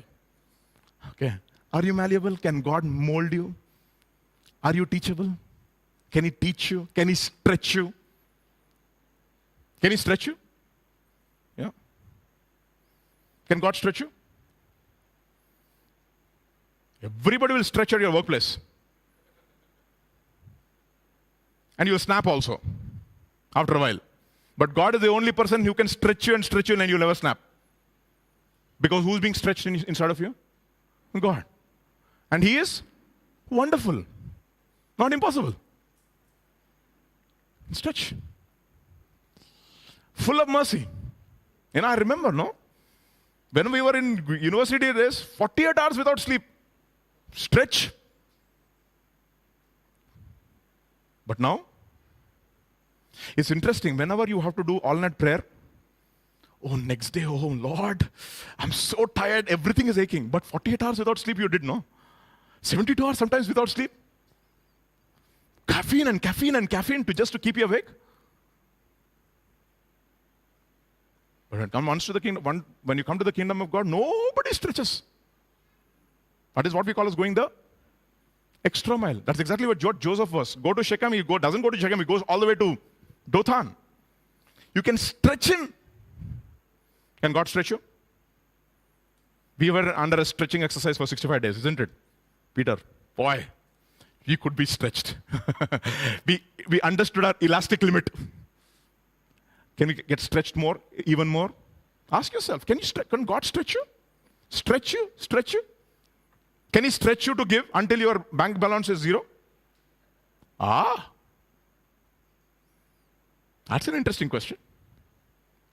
Okay. Are you malleable? Can God mold you? Are you teachable? Can He teach you? Can He stretch you? Can He stretch you? Yeah. Can God stretch you? Everybody will stretch at your workplace. And you'll snap also after a while. But God is the only person who can stretch you and you'll never snap. Because who's being stretched inside of you? God. And He is wonderful. Not impossible. Stretch. Full of mercy. And I remember, no? When we were in university days, 48 hours without sleep. Stretch. But now, it's interesting. Whenever you have to do all-night prayer, Oh, next day, oh Lord, I'm so tired, everything is aching. But 48 hours without sleep, you did, no? 72 hours sometimes without sleep. Caffeine and caffeine and caffeine to keep you awake. But when you come to the kingdom of God, nobody stretches. That is what we call as going the extra mile. That's exactly what Joseph was. Go to Shechem, doesn't go to Shechem, he goes all the way to Dothan. You can stretch him. Can God stretch you? We were under a stretching exercise for 65 days, isn't it? Peter, boy, we could be stretched. we understood our elastic limit. Can we get stretched more, even more? Ask yourself, can God stretch you? Stretch you? Stretch you? Can He stretch you to give until your bank balance is zero? That's an interesting question.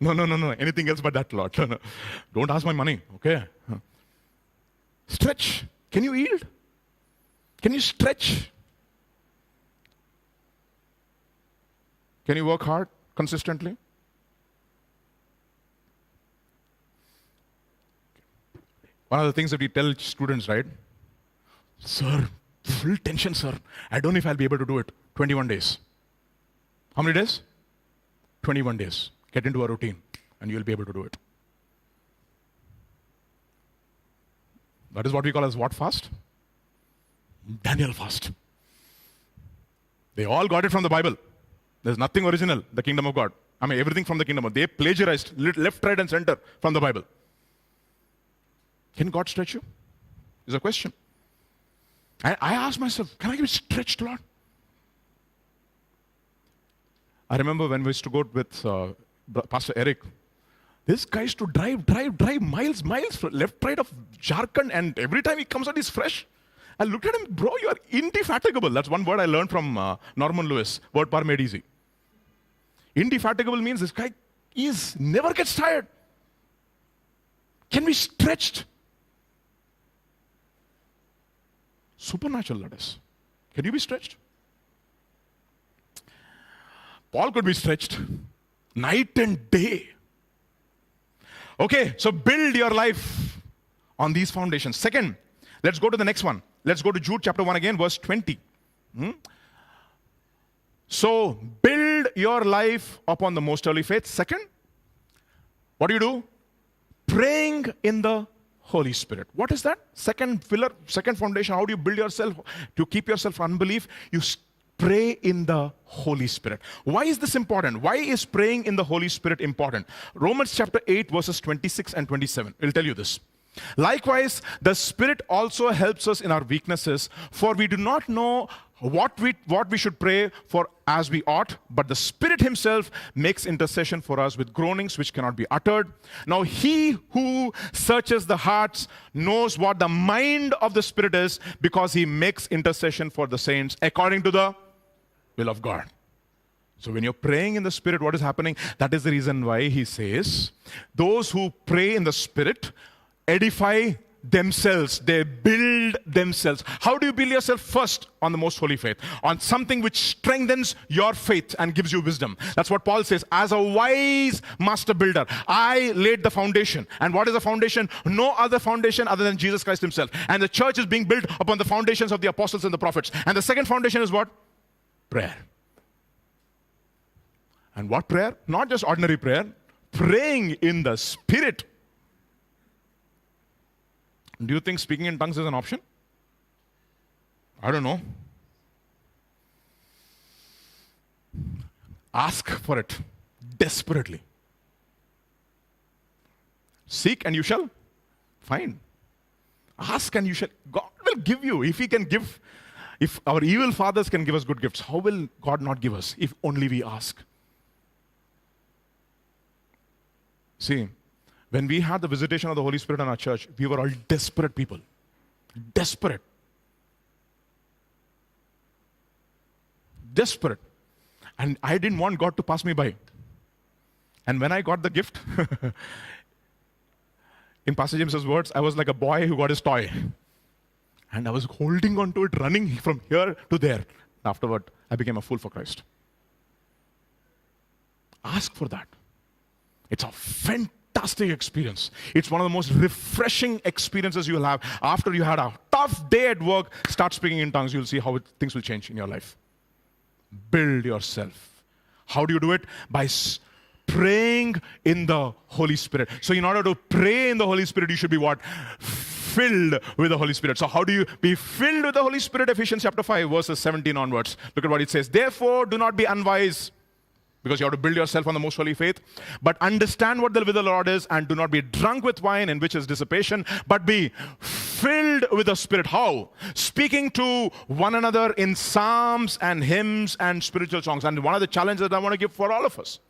No. Anything else but that, Lord. No. Don't ask my money, okay? Stretch. Can you yield? Can you stretch? Can you work hard consistently? One of the things that we tell students, right? Sir, full tension, sir. I don't know if I'll be able to do it. 21 days. How many days? 21 days. Get into a routine and you'll be able to do it. That is what we call as what fast? Daniel fast. They all got it from the Bible. There's nothing original, the kingdom of God. I mean, everything from the kingdom of God. They plagiarized left, right, and center from the Bible. Can God stretch you? Is a question. I ask myself, can I be stretched, Lord? I remember when we used to go with Pastor Eric. This guy used to drive miles left, right of Jharkhand, and every time he comes out, he's fresh. I looked at him, bro, you are indefatigable. That's one word I learned from Norman Lewis, word par made easy. Indefatigable means this guy never gets tired. Can be stretched. Supernatural, that is. Can you be stretched? Paul could be stretched night and day. Okay, so build your life on these foundations. Second, let's go to the next one. Let's go to Jude chapter 1 again, verse 20. So build your life upon the most holy faith. Second, what do? Praying in the Holy Spirit. What is that? Second pillar, second foundation. How do you build yourself to keep yourself from unbelief? You pray in the Holy Spirit. Why is this important? Why is praying in the Holy Spirit important? Romans chapter 8 verses 26 and 27. I'll tell you this. Likewise, the Spirit also helps us in our weaknesses, for we do not know what we should pray for as we ought, but the Spirit Himself makes intercession for us with groanings which cannot be uttered. Now He who searches the hearts knows what the mind of the Spirit is, because He makes intercession for the saints according to the will of God. So when you're praying in the Spirit, what is happening? That is the reason why He says, those who pray in the Spirit edify themselves, they build themselves. How do you build yourself? First, on the most holy faith, on something which strengthens your faith and gives you wisdom. That's what Paul says, as a wise master builder, I laid the foundation. And what is the foundation? No other foundation other than Jesus Christ Himself. And the church is being built upon the foundations of the apostles and the prophets. And the second foundation is what? Prayer. And what prayer? Not just ordinary prayer, praying in the Spirit. Do you think speaking in tongues is an option? I don't know. Ask for it desperately. Seek and you shall find. Ask and you shall. God will give you. If He can give, if our evil fathers can give us good gifts, how will God not give us if only we ask? See, when we had the visitation of the Holy Spirit in our church, we were all desperate people. Desperate. Desperate. And I didn't want God to pass me by. And when I got the gift, in Pastor James's words, I was like a boy who got his toy. And I was holding on to it, running from here to there. Afterward, I became a fool for Christ. Ask for that. It's a fantastic experience. It's one of the most refreshing experiences you'll have. After you had a tough day at work, start speaking in tongues. You'll see how things will change in your life. Build yourself. How do you do it? By praying in the Holy Spirit. So in order to pray in the Holy Spirit, you should be what? Filled with the Holy Spirit. So how do you be filled with the Holy Spirit? Ephesians chapter 5, verses 17 onwards. Look at what it says. Therefore, do not be unwise, because you have to build yourself on the most holy faith, but understand what the will of the Lord is, and do not be drunk with wine, in which is dissipation, but be filled with the Spirit. How? Speaking to one another in psalms and hymns and spiritual songs. And one of the challenges that I want to give for all of us,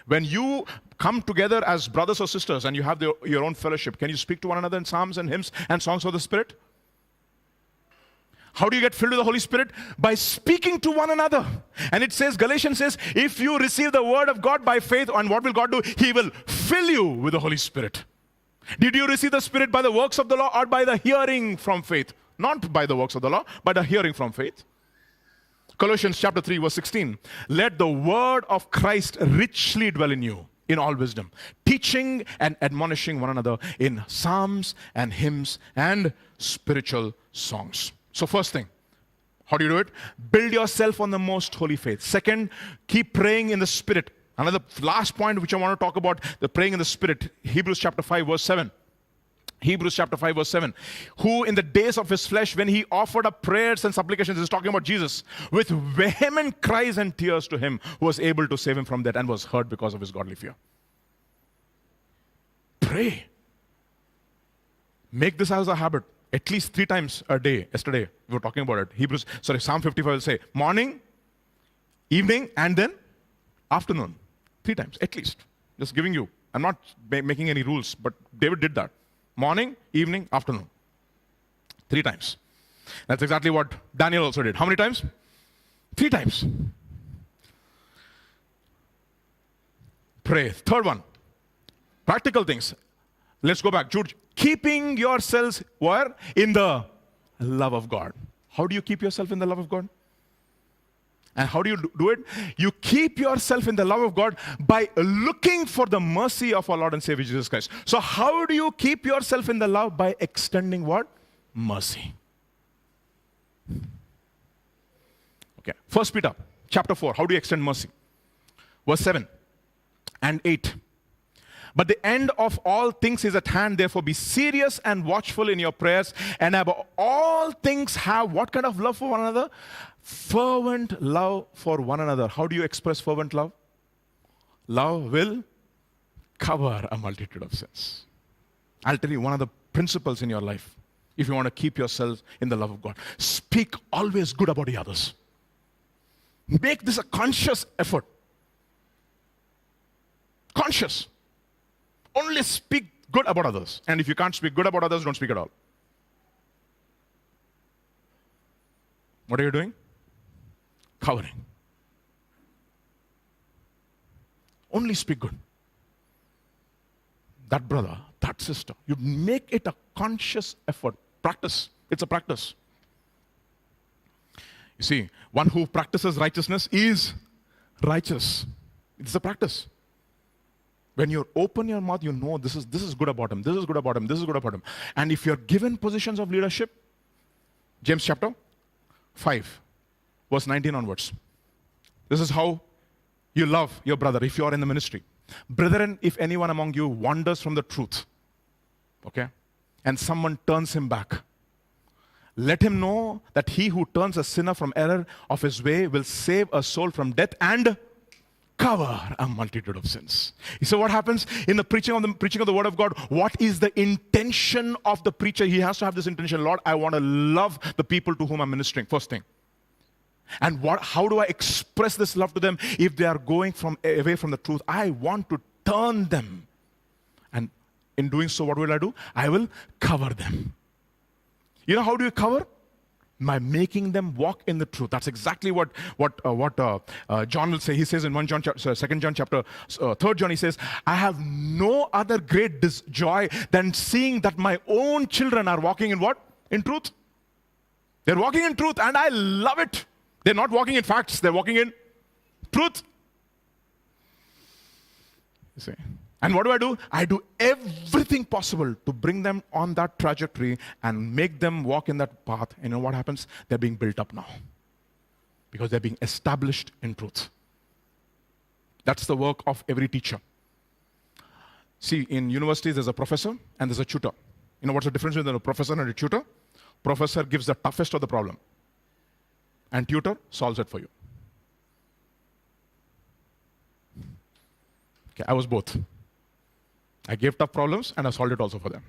when you come together as brothers or sisters and you have your own fellowship, can you speak to one another in psalms and hymns and songs of the Spirit? How do you get filled with the Holy Spirit? By speaking to one another. And it says, Galatians says, if you receive the word of God by faith, and what will God do? He will fill you with the Holy Spirit. Did you receive the Spirit by the works of the law or by the hearing from faith? Not by the works of the law, but the hearing from faith. Colossians chapter 3, verse 16. Let the word of Christ richly dwell in you, in all wisdom, teaching and admonishing one another in psalms and hymns and spiritual songs. So first thing, how do you do it? Build yourself on the most holy faith. Second, keep praying in the Spirit. Another last point which I want to talk about, the praying in the Spirit. Hebrews chapter 5, verse 7. Hebrews chapter 5, verse 7. Who in the days of his flesh, when he offered up prayers and supplications, is talking about Jesus, with vehement cries and tears to him, who was able to save him from death and was heard because of his godly fear. Pray. Make this as a habit. At least 3 times a day. Yesterday, we were talking about it. Psalm 55 will say, morning, evening, and then afternoon. 3 times, at least. Just giving you. I'm not making any rules, but David did that. Morning, evening, afternoon. 3 times. That's exactly what Daniel also did. How many times? 3 times. Pray. Third one. Practical things. Let's go back. Jude. Keeping yourselves where? In the love of God. How do you keep yourself in the love of God? And how do you do it? You keep yourself in the love of God by looking for the mercy of our Lord and Savior Jesus Christ. So how do you keep yourself in the love? By extending what? Mercy. Okay. 1 Peter chapter 4. How do you extend mercy? Verse 7 and 8. But the end of all things is at hand, therefore be serious and watchful in your prayers, and above all things have what kind of love for one another? Fervent love for one another. How do you express fervent love? Love will cover a multitude of sins. I'll tell you one of the principles in your life, if you want to keep yourself in the love of God. Speak always good about the others. Make this a conscious effort. Conscious. Only speak good about others. And if you can't speak good about others, don't speak at all. What are you doing? Covering. Only speak good. That brother, that sister, you make it a conscious effort. Practice. It's a practice. You see, one who practices righteousness is righteous. It's a practice. When you open your mouth, you know this is good about him, this is good about him, this is good about him. And if you're given positions of leadership, James chapter 5, verse 19 onwards. This is how you love your brother if you are in the ministry. Brethren, if anyone among you wanders from the truth, okay, and someone turns him back, let him know that he who turns a sinner from error of his way will save a soul from death and cover a multitude of sins. So what happens in the preaching of the word of God? What is the intention of the preacher? He has to have this intention. Lord, I want to love the people to whom I'm ministering. First thing. And how do I express this love to them if they are going away from the truth? I want to turn them. And in doing so, what will I do? I will cover them. You know how do you cover? By making them walk in the truth. That's exactly what John will say. He says in 2 John chapter 3 John, he says, I have no other great joy than seeing that my own children are walking in what? In truth. They're walking in truth, and I love it. They're not walking in facts, they're walking in truth. You see. And what do? I do everything possible to bring them on that trajectory and make them walk in that path. And you know what happens? They're being built up now. Because they're being established in truth. That's the work of every teacher. See, in universities, there's a professor and there's a tutor. You know what's the difference between a professor and a tutor? Professor gives the toughest of the problem. And tutor solves it for you. Okay, I was both. I gave tough problems and I solved it also for them.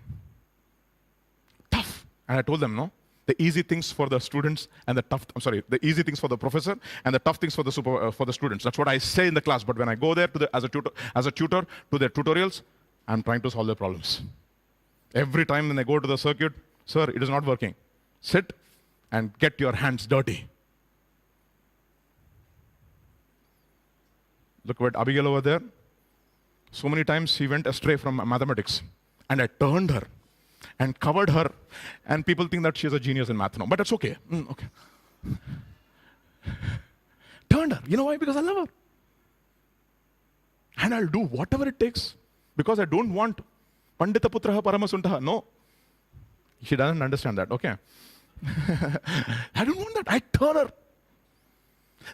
Tough. And I told them, no, the easy things for the students and the easy things for the professor and the tough things for the students. That's what I say in the class. But when I go there as a tutor to their tutorials, I'm trying to solve their problems. Every time when they go to the circuit, sir, it is not working. Sit and get your hands dirty. Look at Abigail over there. So many times she went astray from mathematics. And I turned her and covered her. And people think that she's a genius in math now. But that's okay. Okay. Turned her. You know why? Because I love her. And I'll do whatever it takes. Because I don't want Pandita Putraha Paramasuntaha. No. She doesn't understand that. Okay. I don't want that. I turn her.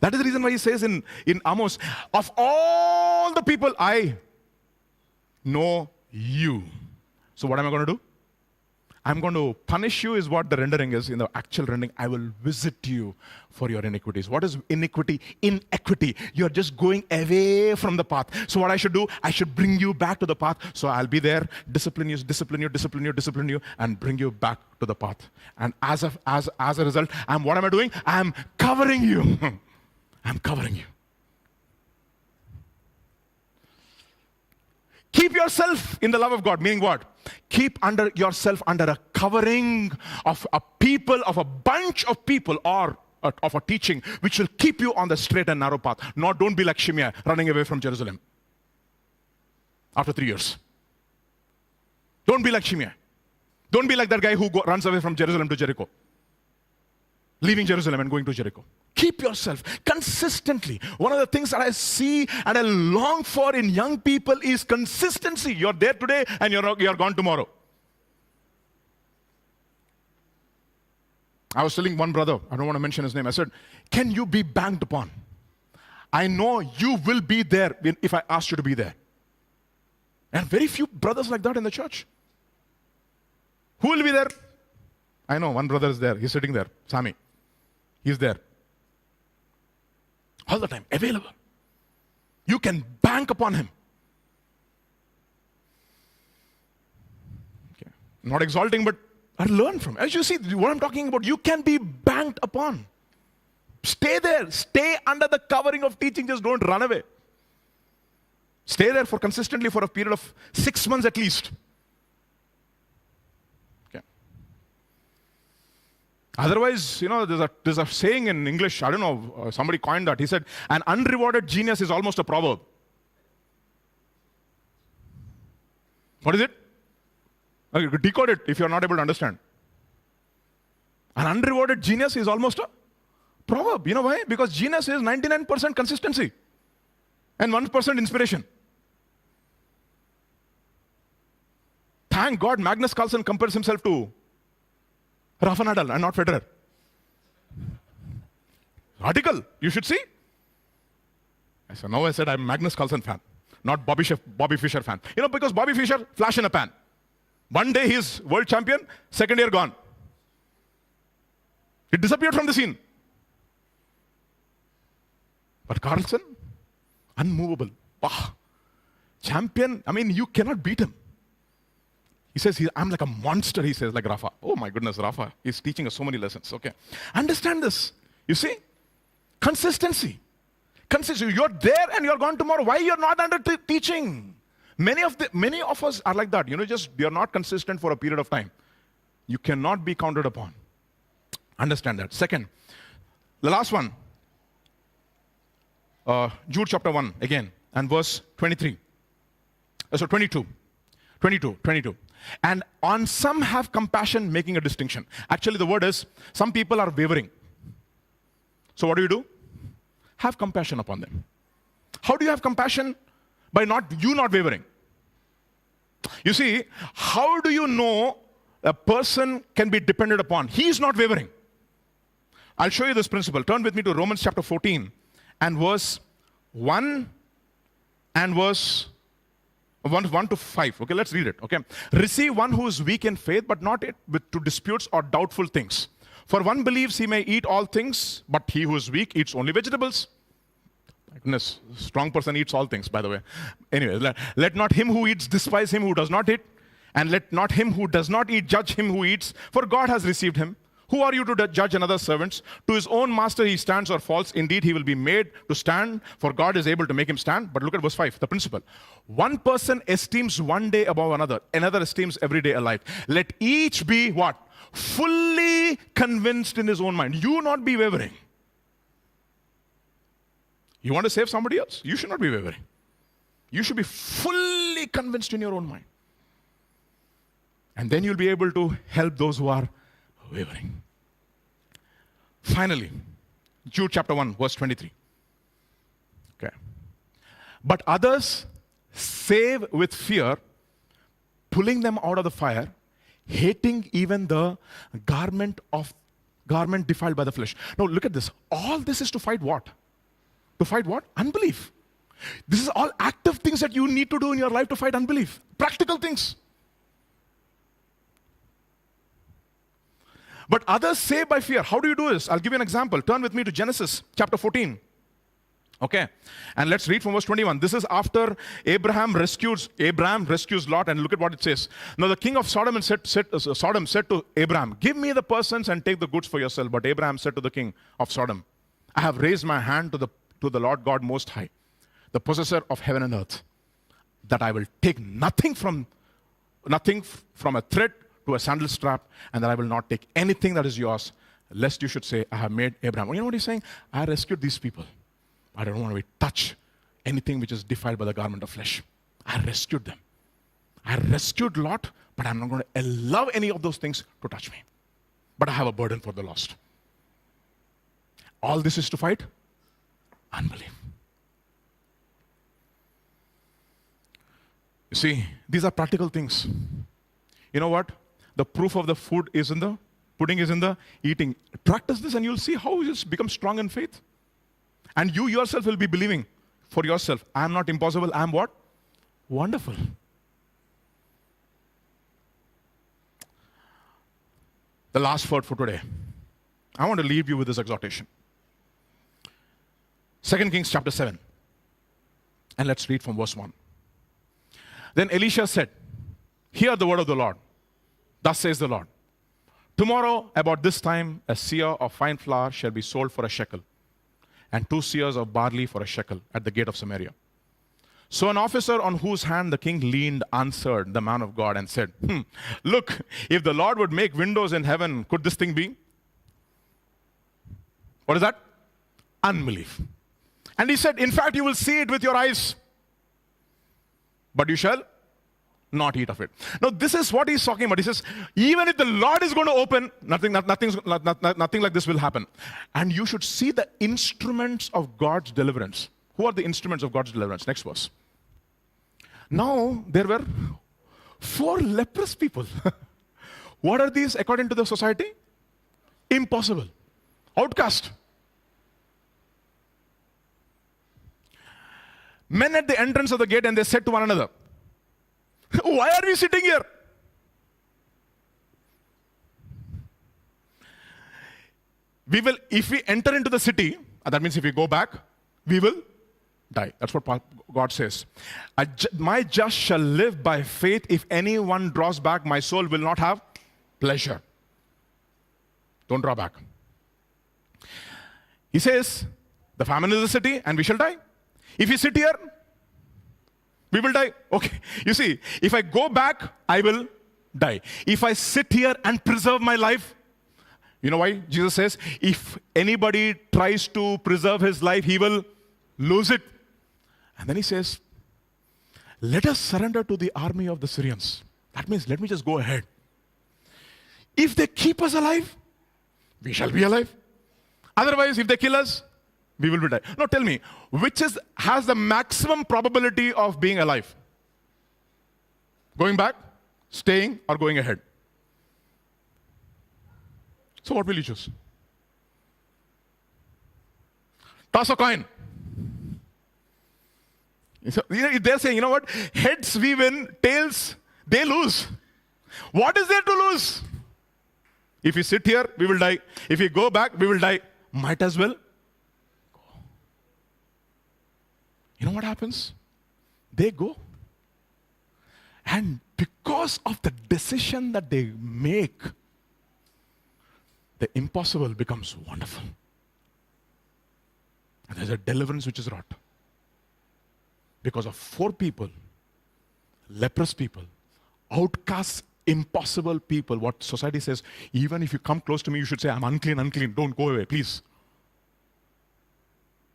That is the reason why he says in Amos, of all the people I know you. So what am I going to do? I'm going to punish you is what the rendering is. In the actual rendering, I will visit you for your iniquities. What is iniquity? Inequity. You're just going away from the path. So what I should do? I should bring you back to the path. So I'll be there, discipline you, and bring you back to the path. And as a result, what am I doing? I'm covering you. I'm covering you. Keep yourself in the love of God, meaning what? Keep yourself under a covering of a people, of a bunch of people, or of a teaching which will keep you on the straight and narrow path. Don't be like Shimei running away from Jerusalem after 3 years. Don't be like Shimei. Don't be like that guy who runs away from Jerusalem to Jericho. Leaving Jerusalem and going to Jericho. Keep yourself consistently. One of the things that I see and I long for in young people is consistency. You're there today and you're gone tomorrow. I was telling one brother, I don't want to mention his name, I said, can you be banked upon? I know you will be there if I asked you to be there. And very few brothers like that in the church. Who will be there? I know one brother is there. He's sitting there, Sami. He's there. All the time, available. You can bank upon him. Okay. Not exalting, but I learn from. As you see, what I'm talking about, you can be banked upon. Stay there. Stay under the covering of teaching. Just don't run away. Stay there consistently for a period of 6 months at least. Otherwise, there's a saying in English, I don't know, somebody coined that. He said, an unrewarded genius is almost a proverb. What is it? Decode it if you're not able to understand. An unrewarded genius is almost a proverb. You know why? Because genius is 99% consistency and 1% inspiration. Thank God Magnus Carlsen compares himself to Rafa Nadal and not Federer. Article, you should see. I said I'm Magnus Carlsen fan, not Bobby Fischer fan. Because Bobby Fischer, flash in a pan. One day he's world champion, second year gone. He disappeared from the scene. But Carlsen, unmovable. Wow. Champion, you cannot beat him. He says, I'm like a monster, he says, like Rafa. Oh my goodness, Rafa. He's teaching us so many lessons. Okay. Understand this. You see? Consistency. You're there and you're gone tomorrow. Why you're not under teaching? Many of us are like that. You're not consistent for a period of time. You cannot be counted upon. Understand that. Second, the last one. Jude chapter 1 again and verse 23. 22. And on some have compassion, making a distinction. Actually, the word is, some people are wavering. So what do? Have compassion upon them. How do you have compassion? By not wavering. You see, how do you know a person can be depended upon? He is not wavering. I'll show you this principle. Turn with me to Romans chapter 14 and verse 1 and verse 1 to 5. Okay, let's read it. Okay. Receive one who is weak in faith, but not to disputes or doubtful things. For one believes he may eat all things, but he who is weak eats only vegetables. My goodness, strong person eats all things, by the way. Anyway, let not him who eats despise him who does not eat, and let not him who does not eat judge him who eats, for God has received him. Who are you to judge another's servants? To his own master he stands or falls. Indeed, he will be made to stand, for God is able to make him stand. But look at verse 5, the principle. One person esteems one day above another esteems every day alike. Let each be what? Fully convinced in his own mind. You not be wavering. You want to save somebody else? You should not be wavering. You should be fully convinced in your own mind. And then you'll be able to help those who are wavering. Finally, Jude chapter 1, verse 23. Okay. But others save with fear, pulling them out of the fire, hating even the garment defiled by the flesh. Now look at this. All this is to fight what? To fight what? Unbelief. This is all active things that you need to do in your life to fight unbelief. Practical things. But others save by fear. How do you do this? I'll give you an example. Turn with me to Genesis chapter 14. Okay. And let's read from verse 21. This is after Abraham rescues Lot, and look at what it says. Now the king of Sodom said to Abraham, give me the persons and take the goods for yourself. But Abraham said to the king of Sodom, I have raised my hand to the Lord God Most High, the possessor of heaven and earth, that I will take nothing from a thread to a sandal strap, and that I will not take anything that is yours, lest you should say, I have made Abraham. You know what he's saying? I rescued these people. I don't want to touch anything which is defiled by the garment of flesh. I rescued them. I rescued Lot, but I'm not going to allow any of those things to touch me. But I have a burden for the lost. All this is to fight unbelief. You see, these are practical things. You know what? The proof of the pudding is in the eating. Practice this and you'll see how you become strong in faith. And you yourself will be believing for yourself. I am not impossible. I am what? Wonderful. The last word for today. I want to leave you with this exhortation. 2 Kings chapter 7. And let's read from verse 1. Then Elisha said, hear the word of the Lord. Thus says the Lord. Tomorrow, about this time, a seah of fine flour shall be sold for a shekel, and 2 seahs of barley for a shekel at the gate of Samaria. So an officer on whose hand the king leaned answered the man of God and said, look, if the Lord would make windows in heaven, could this thing be? What is that? Unbelief. And he said, in fact, you will see it with your eyes, but you shall not eat of it. Now, this is what he's talking about. He says, even if the Lord is going to open, nothing like this will happen. And you should see the instruments of God's deliverance. Who are the instruments of God's deliverance? Next verse. Now, there were 4 leprous people. What are these according to the society? Impossible. Outcast. Men at the entrance of the gate, and they said to one another, why are we sitting here? If we enter into the city, that means if we go back, we will die. That's what God says. My just shall live by faith. If anyone draws back, my soul will not have pleasure. Don't draw back. He says, the famine is the city, and we shall die. If we sit here, we will die. Okay. You see, if I go back, I will die. If I sit here and preserve my life, you know why? Jesus says, if anybody tries to preserve his life, he will lose it. And then he says, let us surrender to the army of the Syrians. That means, let me just go ahead. If they keep us alive, we shall be alive. Otherwise, if they kill us, we will be dead. Now tell me, which has the maximum probability of being alive? Going back, staying, or going ahead? So what will you choose? Toss a coin. So, they're saying, you know what? Heads we win, tails they lose. What is there to lose? If we sit here, we will die. If we go back, we will die. Might as well go. You know what happens? They go. And because of the decision that they make, the impossible becomes wonderful. And there's a deliverance which is wrought. Because of 4 people, leprous people, outcasts, impossible people, what society says, even if you come close to me, you should say, I'm unclean, unclean, don't go away, please.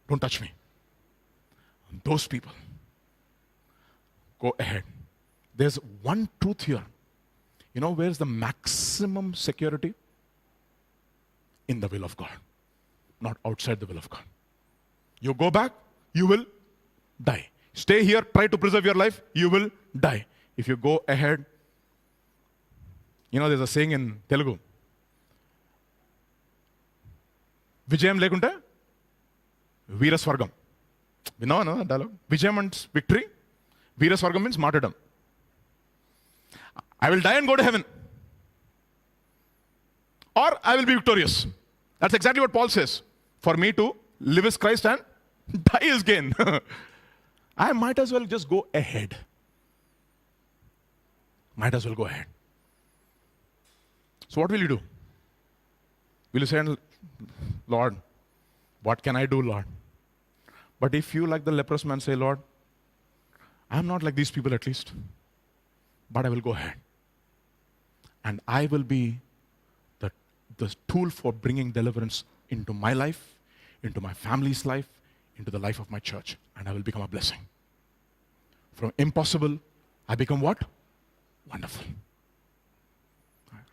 Don't touch me. And those people go ahead. There's one truth here. You know where's the maximum security? In the will of God, not outside the will of God. You go back, you will die. Stay here, try to preserve your life, you will die. If you go ahead, you know there's a saying in Telugu, Vijayam lekunte Veera Swargam. You know that dialogue? Vijayam means victory, Veera Swargam means martyrdom. I will die and go to heaven. Or I will be victorious. That's exactly what Paul says. For me to live is Christ and die is gain. I might as well just go ahead. Might as well go ahead. So what will you do? Will you say, Lord, what can I do, Lord? But if you, like the leprous man, say, Lord, I'm not like these people at least, but I will go ahead. And I will be the tool for bringing deliverance into my life, into my family's life, into the life of my church. And I will become a blessing. From impossible, I become what? Wonderful.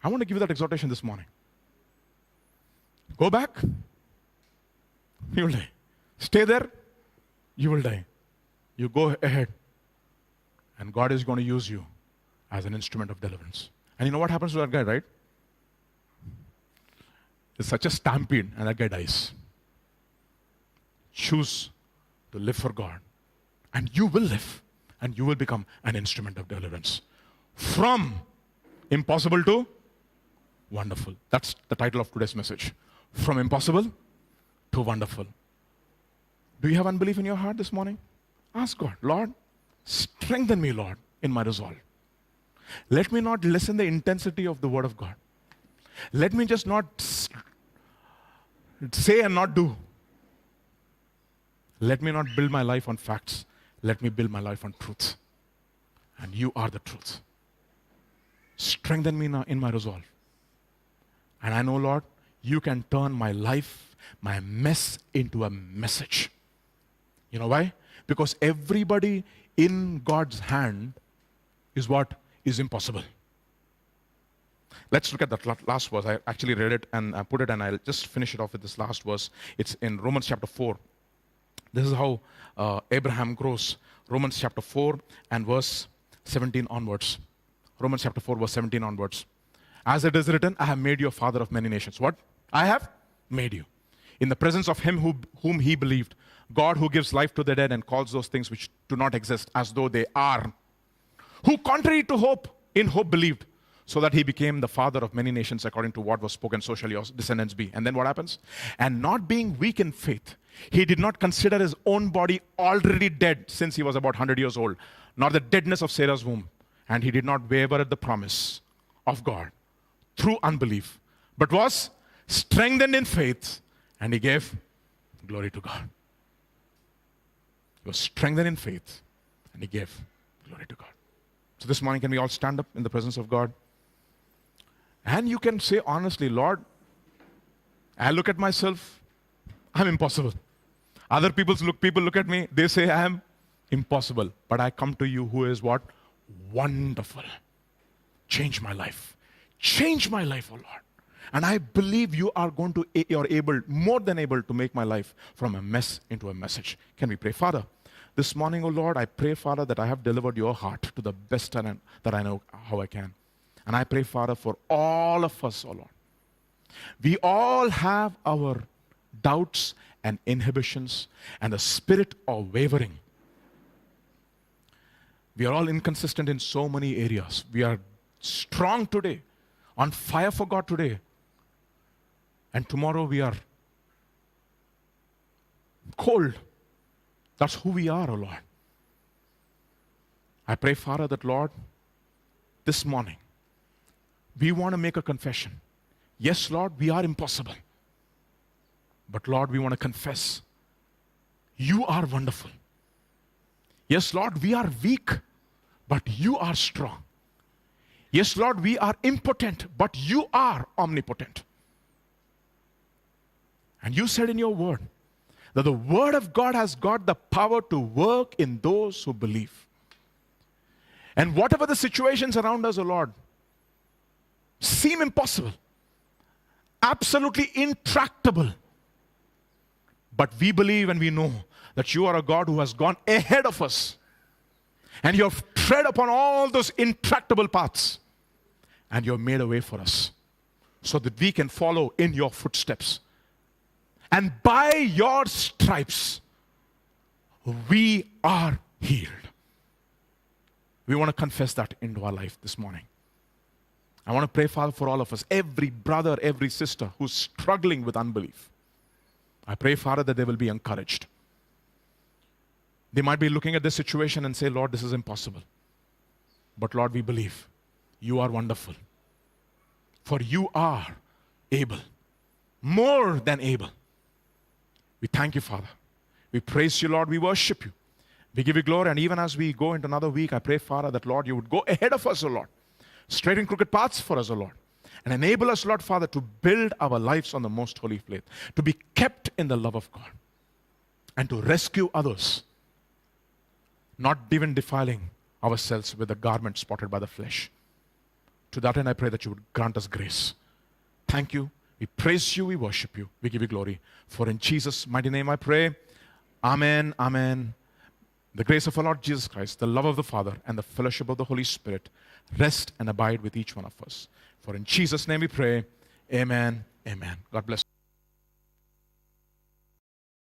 I want to give you that exhortation this morning. Go back, you will die. Stay there, you will die. You go ahead, and God is going to use you as an instrument of deliverance. And you know what happens to that guy, right? It's such a stampede, and that guy dies. Choose to live for God, and you will live, and you will become an instrument of deliverance. From impossible to wonderful. That's the title of today's message. From impossible to wonderful. Do you have unbelief in your heart this morning? Ask God, Lord, strengthen me, Lord, in my resolve. Let me not lessen the intensity of the Word of God. Let me just not say and not do. Let me not build my life on facts. Let me build my life on truth. And you are the truth. Strengthen me now in my resolve. And I know, Lord, you can turn my life, my mess, into a message. You know why? Because everybody in God's hand is what is impossible. Let's look at that last verse. I actually read it and I put it, and I'll just finish it off with this last verse. It's in Romans chapter 4. This is how Abraham grows. Romans chapter 4 and verse 17 onwards. Romans chapter 4 verse 17 onwards. As it is written, I have made you a father of many nations. What? I have made you. In the presence of him whom he believed, God who gives life to the dead and calls those things which do not exist as though they are. Who contrary to hope, in hope believed, so that he became the father of many nations according to what was spoken, so shall your descendants be. And then what happens? And not being weak in faith, he did not consider his own body already dead since he was about 100 years old, nor the deadness of Sarah's womb. And he did not waver at the promise of God through unbelief, but was strengthened in faith, and he gave glory to God. He was strengthened in faith, and he gave glory to God. So this morning, can we all stand up in the presence of God? And you can say honestly, Lord, I look at myself, I'm impossible. Other people look at me, they say I am impossible. But I come to you who is what? Wonderful. Change my life. Change my life, oh Lord. And I believe you're able, more than able to make my life from a mess into a message. Can we pray? Father, This morning, O Lord, I pray, Father, that I have delivered your heart to the best that I know how I can. And I pray, Father, for all of us, O Lord. We all have our doubts and inhibitions and the spirit of wavering. We are all inconsistent in so many areas. We are strong today, on fire for God today. And tomorrow we are cold. That's who we are, O Lord. I pray, Father, that, Lord, this morning, we want to make a confession. Yes, Lord, we are impossible. But, Lord, we want to confess, you are wonderful. Yes, Lord, we are weak, but you are strong. Yes, Lord, we are impotent, but you are omnipotent. And you said in your word that the word of God has got the power to work in those who believe. And whatever the situations around us, O Lord, seem impossible, absolutely intractable, but we believe and we know that you are a God who has gone ahead of us. And you have tread upon all those intractable paths. And you have made a way for us so that we can follow in your footsteps. And by your stripes, we are healed. We want to confess that into our life this morning. I want to pray, Father, for all of us, every brother, every sister who's struggling with unbelief. I pray, Father, that they will be encouraged. They might be looking at this situation and say, Lord, this is impossible. But Lord, we believe you are wonderful. For you are able, more than able. We thank you, Father. We praise you, Lord. We worship you. We give you glory. And even as we go into another week, I pray, Father, that, Lord, you would go ahead of us, O Lord. Straighten crooked paths for us, O Lord. And enable us, Lord, Father, to build our lives on the most holy faith. To be kept in the love of God. And to rescue others. Not even defiling ourselves with a garment spotted by the flesh. To that end, I pray that you would grant us grace. Thank you. We praise you. We worship you. We give you glory. For in Jesus' mighty name I pray. Amen. Amen. The grace of our Lord Jesus Christ, the love of the Father, and the fellowship of the Holy Spirit rest and abide with each one of us. For in Jesus' name we pray. Amen. Amen. God bless you.